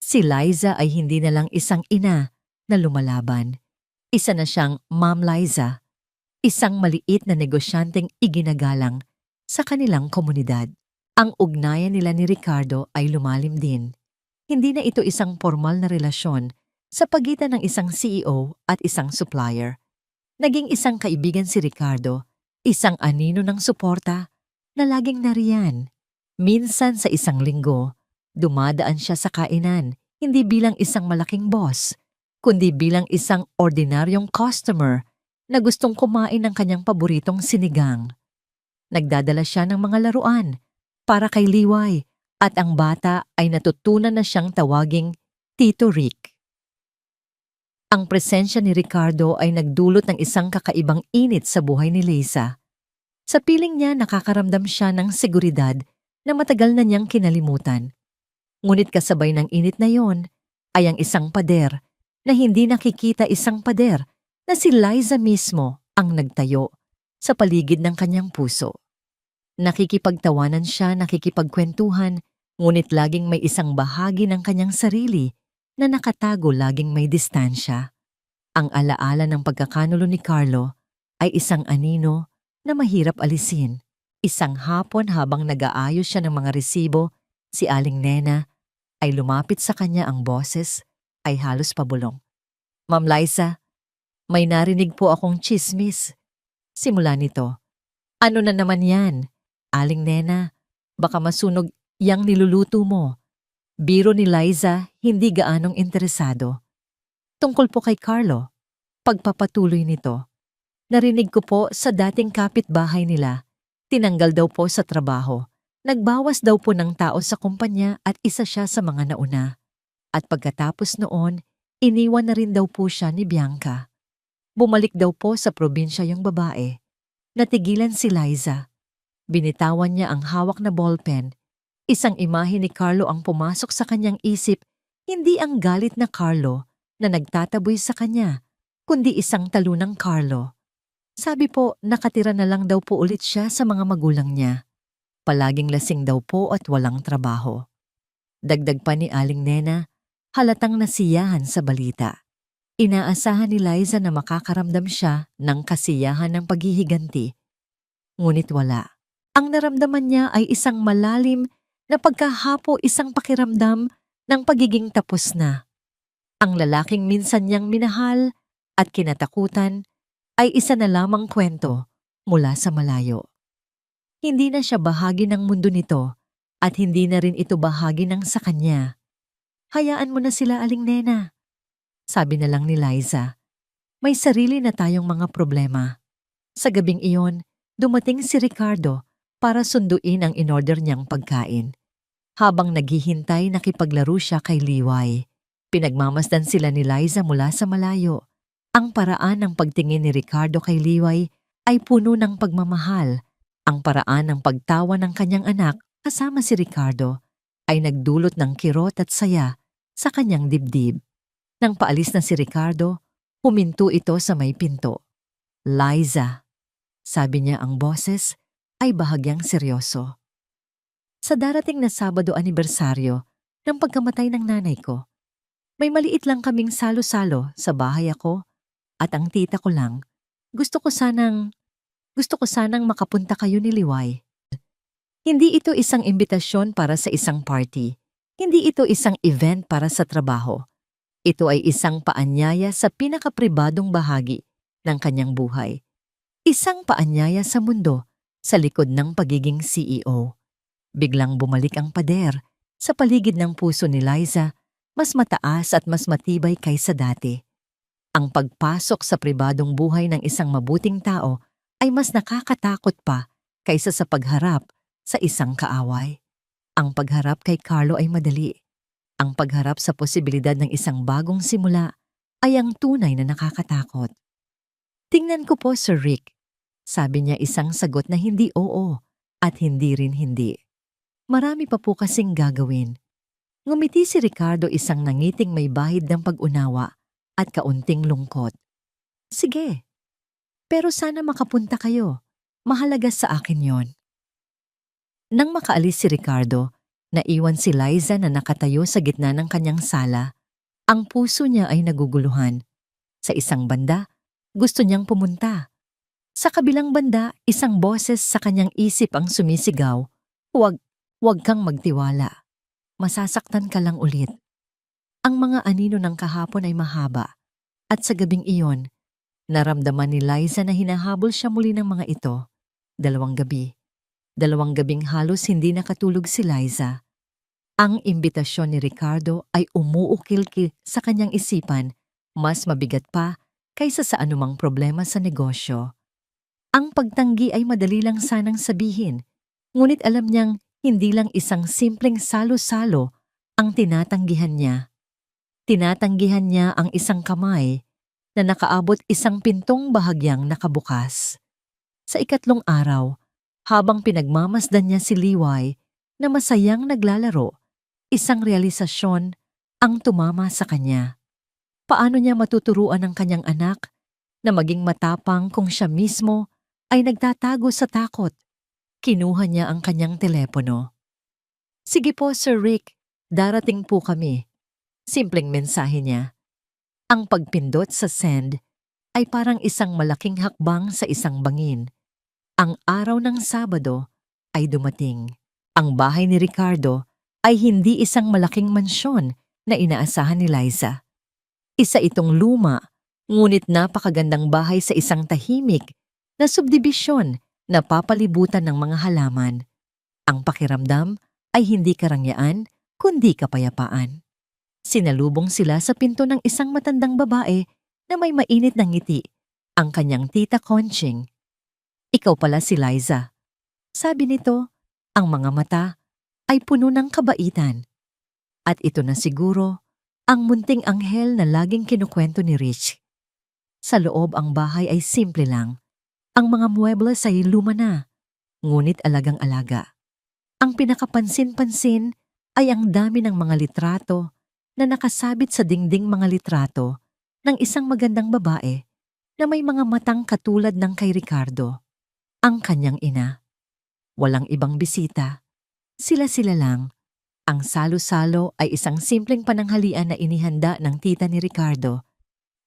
[SPEAKER 1] Si Liza ay hindi na lang isang ina na lumalaban. Isa na siyang Ma'am Liza, isang maliit na negosyanteng iginagalang sa kanilang komunidad. Ang ugnayan nila ni Ricardo ay lumalim din. Hindi na ito isang formal na relasyon sa pagitan ng isang CEO at isang supplier. Naging isang kaibigan si Ricardo, isang anino ng suporta na laging nariyan. Minsan sa 1 linggo, dumadaan siya sa kainan, hindi bilang isang malaking boss, kundi bilang isang ordinaryong customer na gustong kumain ng kanyang paboritong sinigang. Nagdadala siya ng mga laruan para kay Liway at ang bata ay natutunan na siyang tawaging Tito Rick. Ang presensya ni Ricardo ay nagdulot ng isang kakaibang init sa buhay ni Liza. Sa piling niya nakakaramdam siya ng seguridad na matagal na niyang kinalimutan. Ngunit kasabay ng init na yon ay ang isang pader na hindi nakikita isang pader na si Liza mismo ang nagtayo sa paligid ng kanyang puso. Nakikipagtawanan siya, nakikipagkwentuhan, ngunit laging may isang bahagi ng kanyang sarili na nakatago, laging may distansya. Ang alaala ng pagkakanulo ni Carlo ay isang anino na mahirap alisin. Isang hapon habang nag-aayos siya ng mga resibo, si Aling Nena ay lumapit sa kanya, ang boses ay halos pabulong. "Ma'am Liza, may narinig po akong tsismis." Simula nito, "Ano na naman yan? Aling Nena, baka masunog yang niluluto mo." Biro ni Liza, hindi gaanong interesado. "Tungkol po kay Carlo." Pagpapatuloy nito, "Narinig ko po sa dating kapitbahay nila, tinanggal daw po sa trabaho. Nagbawas daw po ng tao sa kumpanya at isa siya sa mga nauna. At pagkatapos noon, iniwan na rin daw po siya ni Bianca. Bumalik daw po sa probinsya yung babae." Natigilan si Liza. Binitawan niya ang hawak na ballpen. Isang imahe ni Carlo ang pumasok sa kanyang isip, hindi ang galit na Carlo na nagtataboy sa kanya, kundi isang talunang Carlo. Sabi po, nakatira na lang daw po ulit siya sa mga magulang niya. Palaging lasing daw po at walang trabaho. Dagdag pa ni Aling Nena, halatang nasiyahan sa balita. Inaasahan ni Liza na makakaramdam siya ng kasiyahan ng paghihiganti. Ngunit wala. Ang naramdaman niya ay isang malalim na pagkahapo, isang pakiramdam ng pagiging tapos na. Ang lalaking minsan niyang minahal at kinatakutan ay isa na lamang kwento mula sa malayo. Hindi na siya bahagi ng mundo nito at hindi na rin ito bahagi ng sa kanya. "Hayaan mo na sila, Aling Nena." Sabi na lang ni Liza. "May sarili na tayong mga problema." Sa gabing iyon, dumating si Ricardo para sunduin ang inorder niyang pagkain. Habang naghihintay, nakipaglaro siya kay Liway. Pinagmamasdan sila ni Liza mula sa malayo. Ang paraan ng pagtingin ni Ricardo kay Liway ay puno ng pagmamahal. Ang paraan ng pagtawa ng kanyang anak kasama si Ricardo ay nagdulot ng kirot at saya sa kanyang dibdib. Nang paalis na si Ricardo, huminto ito sa may pinto. "Liza," sabi niya, ang boses ay bahagyang seryoso. "Sa darating na Sabado anibersaryo ng pagkamatay ng nanay ko, may maliit lang kaming salo-salo sa bahay ako at ang tita ko lang. Gusto ko sanang makapunta kayo ni Liway." Hindi ito isang imbitasyon para sa isang party. Hindi ito isang event para sa trabaho. Ito ay isang paanyaya sa pinakapribadong bahagi ng kanyang buhay. Isang paanyaya sa mundo sa likod ng pagiging CEO. Biglang bumalik ang pader sa paligid ng puso ni Liza, mas mataas at mas matibay kaysa dati. Ang pagpasok sa pribadong buhay ng isang mabuting tao ay mas nakakatakot pa kaysa sa pagharap sa isang kaaway. Ang pagharap kay Carlo ay madali. Ang pagharap sa posibilidad ng isang bagong simula ay ang tunay na nakakatakot. "Tingnan ko po, Sir Rick." Sabi niya, isang sagot na hindi oo at hindi rin hindi. "Marami pa po kasing gagawin." Ngumiti si Ricardo, isang nangiting may bahid ng pag-unawa at kaunting lungkot. "Sige, pero sana makapunta kayo. Mahalaga sa akin yon." Nang makaalis si Ricardo, naiwan si Liza na nakatayo sa gitna ng kanyang sala. Ang puso niya ay naguguluhan. Sa isang banda, gusto niyang pumunta. Sa kabilang banda, isang boses sa kanyang isip ang sumisigaw, Huwag kang magtiwala. Masasaktan ka lang ulit." Ang mga anino ng kahapon ay mahaba. At sa gabing iyon, naramdaman ni Liza na hinahabol siya muli ng mga ito. 2 gabi. 2 gabing halos hindi nakatulog si Liza. Ang imbitasyon ni Ricardo ay umuukil-kil sa kanyang isipan, mas mabigat pa kaysa sa anumang problema sa negosyo. Ang pagtanggi ay madali lang sanang sabihin, ngunit alam niyang hindi lang isang simpleng salo-salo ang tinatanggihan niya. Tinatanggihan niya ang isang kamay na nakaabot isang pintong bahagyang nakabukas. Sa ikatlong araw, habang pinagmamasdan niya si Liway na masayang naglalaro, isang realisasyon ang tumama sa kanya. Paano niya matuturuan ang kanyang anak na maging matapang kung siya mismo ay nagtatago sa takot? Kinuha niya ang kanyang telepono. "Sige po, Sir Rick, darating po kami." Simpleng mensahe niya. Ang pagpindot sa send ay parang isang malaking hakbang sa isang bangin. Ang araw ng Sabado ay dumating. Ang bahay ni Ricardo ay hindi isang malaking mansyon na inaasahan ni Liza. Isa itong luma, ngunit napakagandang bahay sa isang tahimik na subdibisyon na papalibutan ng mga halaman. Ang pakiramdam ay hindi karangyaan, kundi kapayapaan. Sinalubong sila sa pinto ng isang matandang babae na may mainit na ngiti, ang kanyang tita Conching. "Ikaw pala si Liza." Sabi nito, ang mga mata ay puno ng kabaitan. At ito na siguro ang munting anghel na laging kinukwento ni Rich. Sa loob ang bahay ay simple lang. Ang mga muebles ay luma na, ngunit alagang-alaga. Ang pinakapansin-pansin ay ang dami ng mga litrato na nakasabit sa dingding, mga litrato ng isang magandang babae na may mga matang katulad ng kay Ricardo, ang kanyang ina. Walang ibang bisita. Sila-sila lang. Ang salo-salo ay isang simpleng pananghalian na inihanda ng tita ni Ricardo.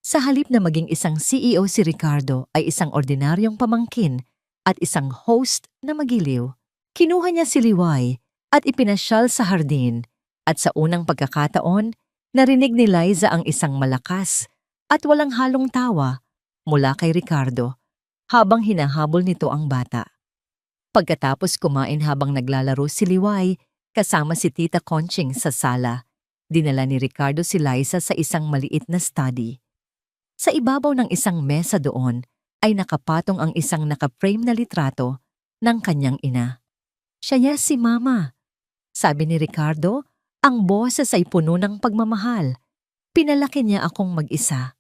[SPEAKER 1] Sa halip na maging isang CEO, si Ricardo ay isang ordinaryong pamangkin at isang host na magiliw. Kinuha niya si Liway at ipinasyal sa hardin, at sa unang pagkakataon, narinig ni Liza ang isang malakas at walang halong tawa mula kay Ricardo habang hinahabol nito ang bata. Pagkatapos kumain habang naglalaro si Liway kasama si Tita Conching sa sala, dinala ni Ricardo si Liza sa isang maliit na study. Sa ibabaw ng isang mesa doon ay nakapatong ang isang nakaprame na litrato ng kanyang ina. "Siya si Mama," sabi ni Ricardo, ang boses ay puno ng pagmamahal. "Pinalaki niya akong mag-isa."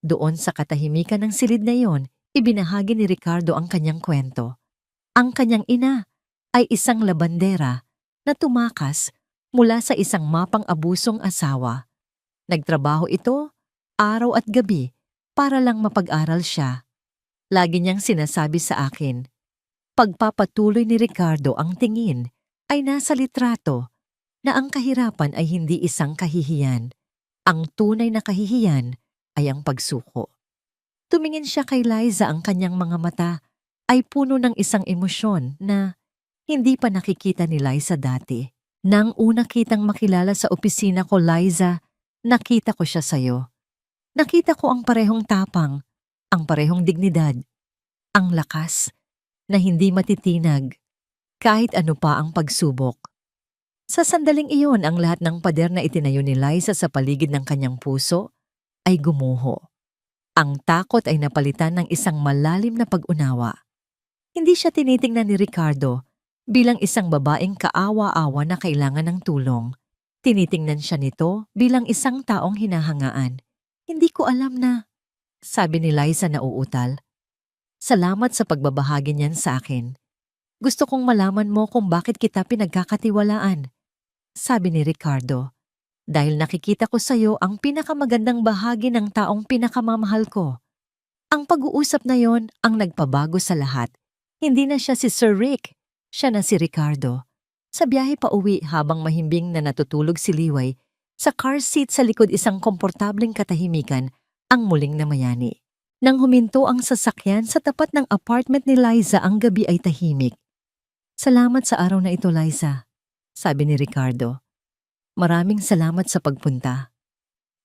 [SPEAKER 1] Doon sa katahimikan ng silid na iyon, ibinahagi ni Ricardo ang kanyang kwento. Ang kanyang ina ay isang labandera na tumakas mula sa isang mapang-abusong asawa. Nagtrabaho ito araw at gabi para lang mapag-aral siya. Lagi niyang sinasabi sa akin, pagpapatuloy ni Ricardo ang tingin ay nasa litrato, na ang kahirapan ay hindi isang kahihiyan. Ang tunay na kahihiyan ay ang pagsuko. Tumingin siya kay Liza, ang kanyang mga mata ay puno ng isang emosyon na hindi pa nakikita ni Liza dati. "Nang una kitang makilala sa opisina ko, Liza, nakita ko siya sa'yo. Nakita ko ang parehong tapang, ang parehong dignidad, ang lakas na hindi matitinag kahit ano pa ang pagsubok." Sa sandaling iyon, ang lahat ng pader na itinayo ni Liza sa paligid ng kanyang puso ay gumuho. Ang takot ay napalitan ng isang malalim na pag-unawa. Hindi siya tinitingnan ni Ricardo bilang isang babaeng kaawa-awa na kailangan ng tulong. Tinitingnan siya nito bilang isang taong hinahangaan. "Hindi ko alam na," sabi ni Liza na uutal. "Salamat sa pagbabahagi niyan sa akin. Gusto kong malaman mo kung bakit kita pinagkakatiwalaan," sabi ni Ricardo. "Dahil nakikita ko sa iyo ang pinakamagandang bahagi ng taong pinakamamahal ko." Ang pag-uusap na yon ang nagpabago sa lahat. Hindi na siya si Sir Rick, siya na si Ricardo. Sa biyahe pa uwi, habang mahimbing na natutulog si Liway, sa car seat sa likod isang komportableng katahimikan ang muling namayani. Nang huminto ang sasakyan sa tapat ng apartment ni Liza, ang gabi ay tahimik. "Salamat sa araw na ito, Liza," sabi ni Ricardo. "Maraming salamat sa pagpunta."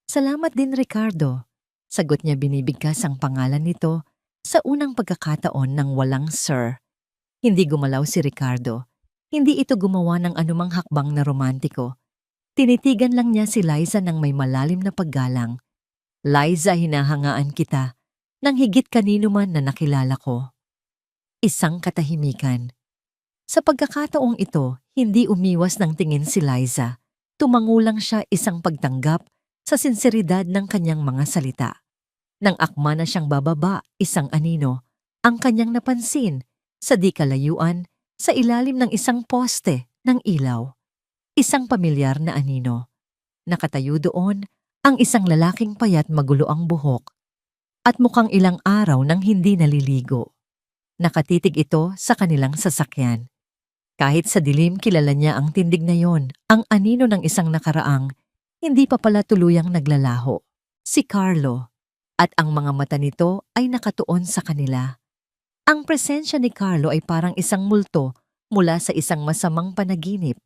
[SPEAKER 1] "Salamat din, Ricardo," sagot niya, binibigkas ang pangalan nito sa unang pagkakataon ng walang sir. Hindi gumalaw si Ricardo. Hindi ito gumawa ng anumang hakbang na romantiko. Tinitigan lang niya si Liza ng may malalim na paggalang. "Liza, hinahangaan kita nang higit kanino man na nakilala ko." Isang katahimikan. Sa pagkakataong ito, hindi umiwas ng tingin si Liza. Tumangulang siya, isang pagtanggap sa sinseridad ng kanyang mga salita. Nang akma na siyang bababa, isang anino, ang kanyang napansin sa di kalayuan sa ilalim ng isang poste ng ilaw. Isang pamilyar na anino. Nakatayo doon ang isang lalaking payat magulo ang buhok at mukhang ilang araw nang hindi naliligo. Nakatitig ito sa kanilang sasakyan. Kahit sa dilim kilala niya ang tindig na yon, ang anino ng isang nakaraang, hindi pa pala tuluyang naglalaho. Si Carlo, at ang mga mata nito ay nakatuon sa kanila. Ang presensya ni Carlo ay parang isang multo mula sa isang masamang panaginip.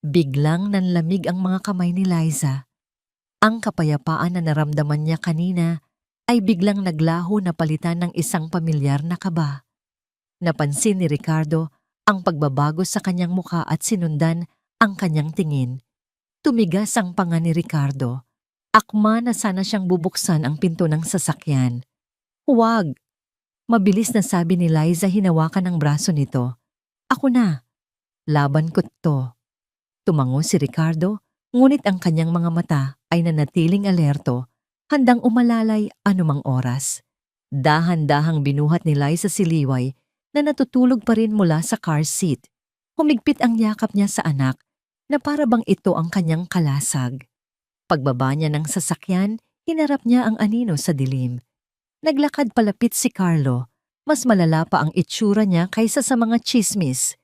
[SPEAKER 1] Biglang nanlamig ang mga kamay ni Liza. Ang kapayapaan na naramdaman niya kanina ay biglang naglaho na palitan ng isang pamilyar na kaba. Napansin ni Ricardo ang pagbabago sa kanyang muka at sinundan ang kanyang tingin. Tumigas ang panga ni Ricardo. Akma na sana siyang bubuksan ang pinto ng sasakyan. Huwag! Mabilis na sabi ni Liza, hinawakan ang braso nito. Ako na. Laban ko to. Tumango si Ricardo, ngunit ang kanyang mga mata ay nanatiling alerto, handang umalalay anumang oras. Dahan-dahang binuhat ni Liza si Liway na natutulog pa rin mula sa car seat. Humigpit ang yakap niya sa anak na para bang ito ang kanyang kalasag. Pagbaba niya ng sasakyan, hinarap niya ang anino sa dilim. Naglakad palapit si Carlo. Mas malala pa ang itsura niya kaysa sa mga tsismis.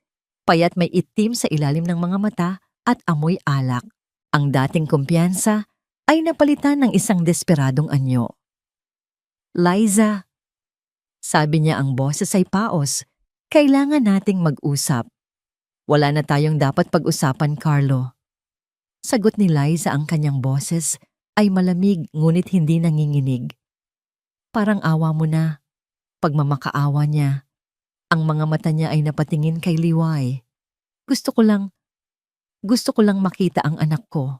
[SPEAKER 1] Payat may itim sa ilalim ng mga mata at amoy alak. Ang dating kumpiyansa ay napalitan ng isang desperadong anyo. Liza, sabi niya, ang boses ay paos. Kailangan nating mag-usap. Wala na tayong dapat pag-usapan, Carlo. Sagot ni Liza, ang kanyang boses ay malamig ngunit hindi nanginginig. Parang awa mo na. Pagmamakaawa niya. Ang mga mata niya ay napatingin kay Liway. Gusto ko lang makita ang anak ko.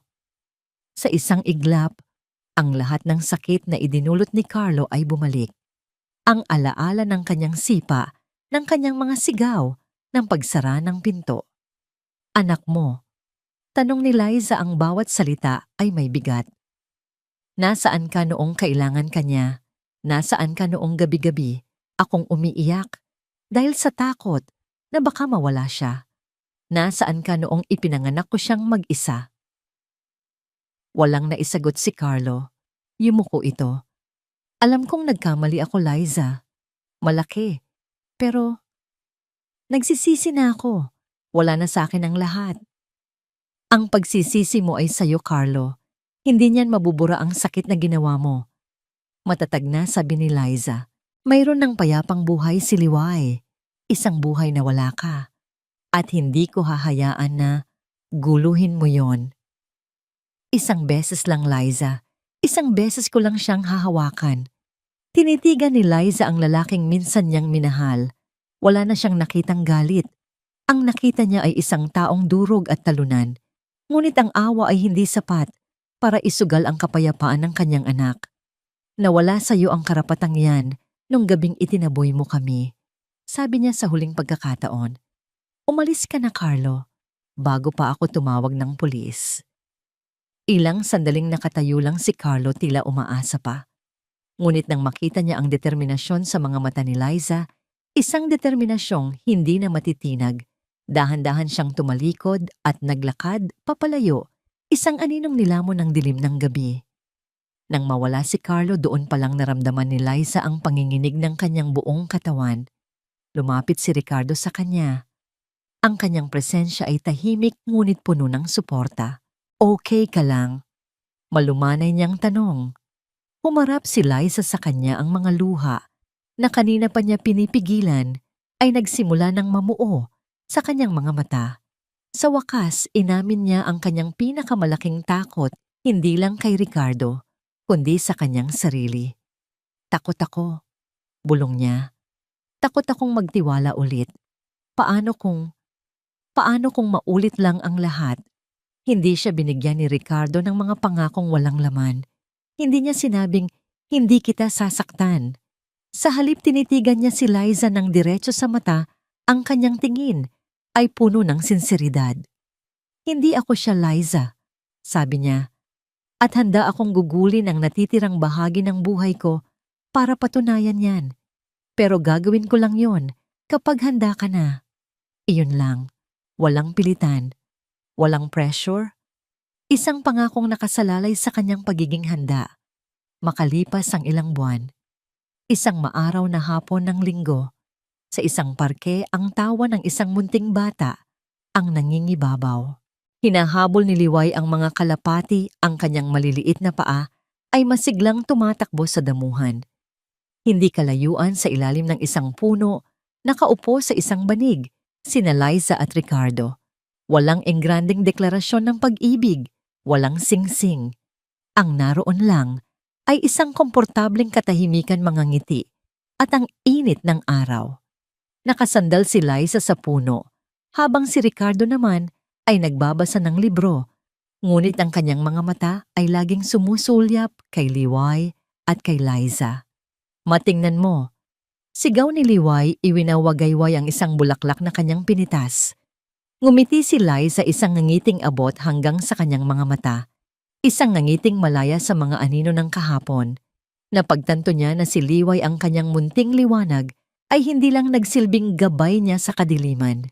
[SPEAKER 1] Sa isang iglap, ang lahat ng sakit na idinulot ni Carlo ay bumalik. Ang alaala ng kanyang sipa, ng kanyang mga sigaw, ng pagsara ng pinto. Anak mo. Tanong ni Liza, ang bawat salita ay may bigat. Nasaan ka noong kailangan ka niya? Nasaan ka noong gabi-gabi? Akong umiiyak dahil sa takot na baka mawala siya. Nasaan ka noong ipinanganak ko siyang mag-isa? Walang naisagot si Carlo. Yumuko ito. Alam kong nagkamali ako, Liza. Malaki. Pero nagsisisi na ako. Wala na sa akin ang lahat. Ang pagsisisi mo ay sayo, Carlo. Hindi niyan mabubura ang sakit na ginawa mo. Matatag na sabi ni Liza. Mayroon ng payapang buhay si Liway. Isang buhay na wala ka. At hindi ko hahayaan na guluhin mo yon. Isang beses lang, Liza. Isang beses ko lang siyang hahawakan. Tinitigan ni Liza ang lalaking minsan niyang minahal. Wala na siyang nakitang galit. Ang nakita niya ay isang taong durog at talunan. Ngunit ang awa ay hindi sapat para isugal ang kapayapaan ng kanyang anak. Nawala sa iyo ang karapatang yan nung gabing itinaboy mo kami. Sabi niya sa huling pagkakataon. Umalis ka na, Carlo, bago pa ako tumawag ng pulis. Ilang sandaling nakatayo lang si Carlo, tila umaasa pa. Ngunit nang makita niya ang determinasyon sa mga mata ni Liza, isang determinasyong hindi na matitinag, dahan-dahan siyang tumalikod at naglakad papalayo, isang aninong nilamon ng dilim ng gabi. Nang mawala si Carlo, doon palang naramdaman ni Liza ang panginginig ng kanyang buong katawan. Lumapit si Ricardo sa kanya. Ang kanyang presensya ay tahimik ngunit puno ng suporta. Okay ka lang? Malumanay niyang tanong. Humarap si Liza sa kanya, ang mga luha na kanina pa niya pinipigilan ay nagsimula ng mamuo sa kanyang mga mata. Sa wakas, inamin niya ang kanyang pinakamalaking takot, hindi lang kay Ricardo, kundi sa kanyang sarili. Takot ako, bulong niya. Takot akong magtiwala ulit. Paano kung maulit lang ang lahat? Hindi siya binigyan ni Ricardo ng mga pangakong walang laman. Hindi niya sinabing, hindi kita sasaktan. Sa halip tinitigan niya si Liza ng diretso sa mata, ang kanyang tingin ay puno ng sinseridad. Hindi ako siya, Liza, sabi niya. At handa akong gugulin ang natitirang bahagi ng buhay ko para patunayan yan. Pero gagawin ko lang yon kapag handa ka na. Iyon lang. Walang pilitan. Walang pressure. Isang pangakong nakasalalay sa kanyang pagiging handa. Makalipas ang ilang buwan. Isang maaraw na hapon ng linggo. Sa isang parke ang tawa ng isang munting bata ang nangingibabaw. Hinahabol ni Liway ang mga kalapati, ang kanyang maliliit na paa ay masiglang tumatakbo sa damuhan. Hindi kalayuan sa ilalim ng isang puno, nakaupo sa isang banig, sina Liza at Ricardo. Walang engranding deklarasyon ng pag-ibig, walang singsing. Ang naroon lang ay isang komportableng katahimikan mga ngiti at ang init ng araw. Nakasandal si Liza sa puno, habang si Ricardo naman ay nagbabasa ng libro, ngunit ang kanyang mga mata ay laging sumusulyap kay Liway at kay Liza. Matingnan mo, sigaw ni Liway, iwinawagayway ang isang bulaklak na kanyang pinitas. Ngumiti si Liza, isang ngangiting abot hanggang sa kanyang mga mata, isang ngangiting malaya sa mga anino ng kahapon. Napagtanto niya na si Liway, ang kanyang munting liwanag, ay hindi lang nagsilbing gabay niya sa kadiliman.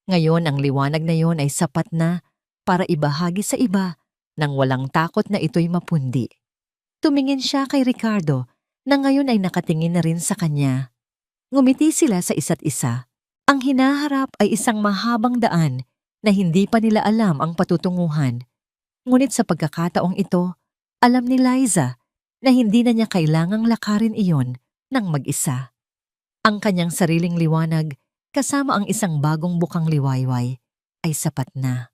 [SPEAKER 1] Ngayon ang liwanag na yon ay sapat na para ibahagi sa iba nang walang takot na ito'y mapundi. Tumingin siya kay Ricardo na ngayon ay nakatingin na rin sa kanya. Ngumiti sila sa isa't isa. Ang hinaharap ay isang mahabang daan na hindi pa nila alam ang patutunguhan. Ngunit sa pagkakataong ito, alam ni Liza na hindi na niya kailangang lakarin iyon ng mag-isa. Ang kanyang sariling liwanag kasama ang isang bagong bukang liwayway ay sapat na.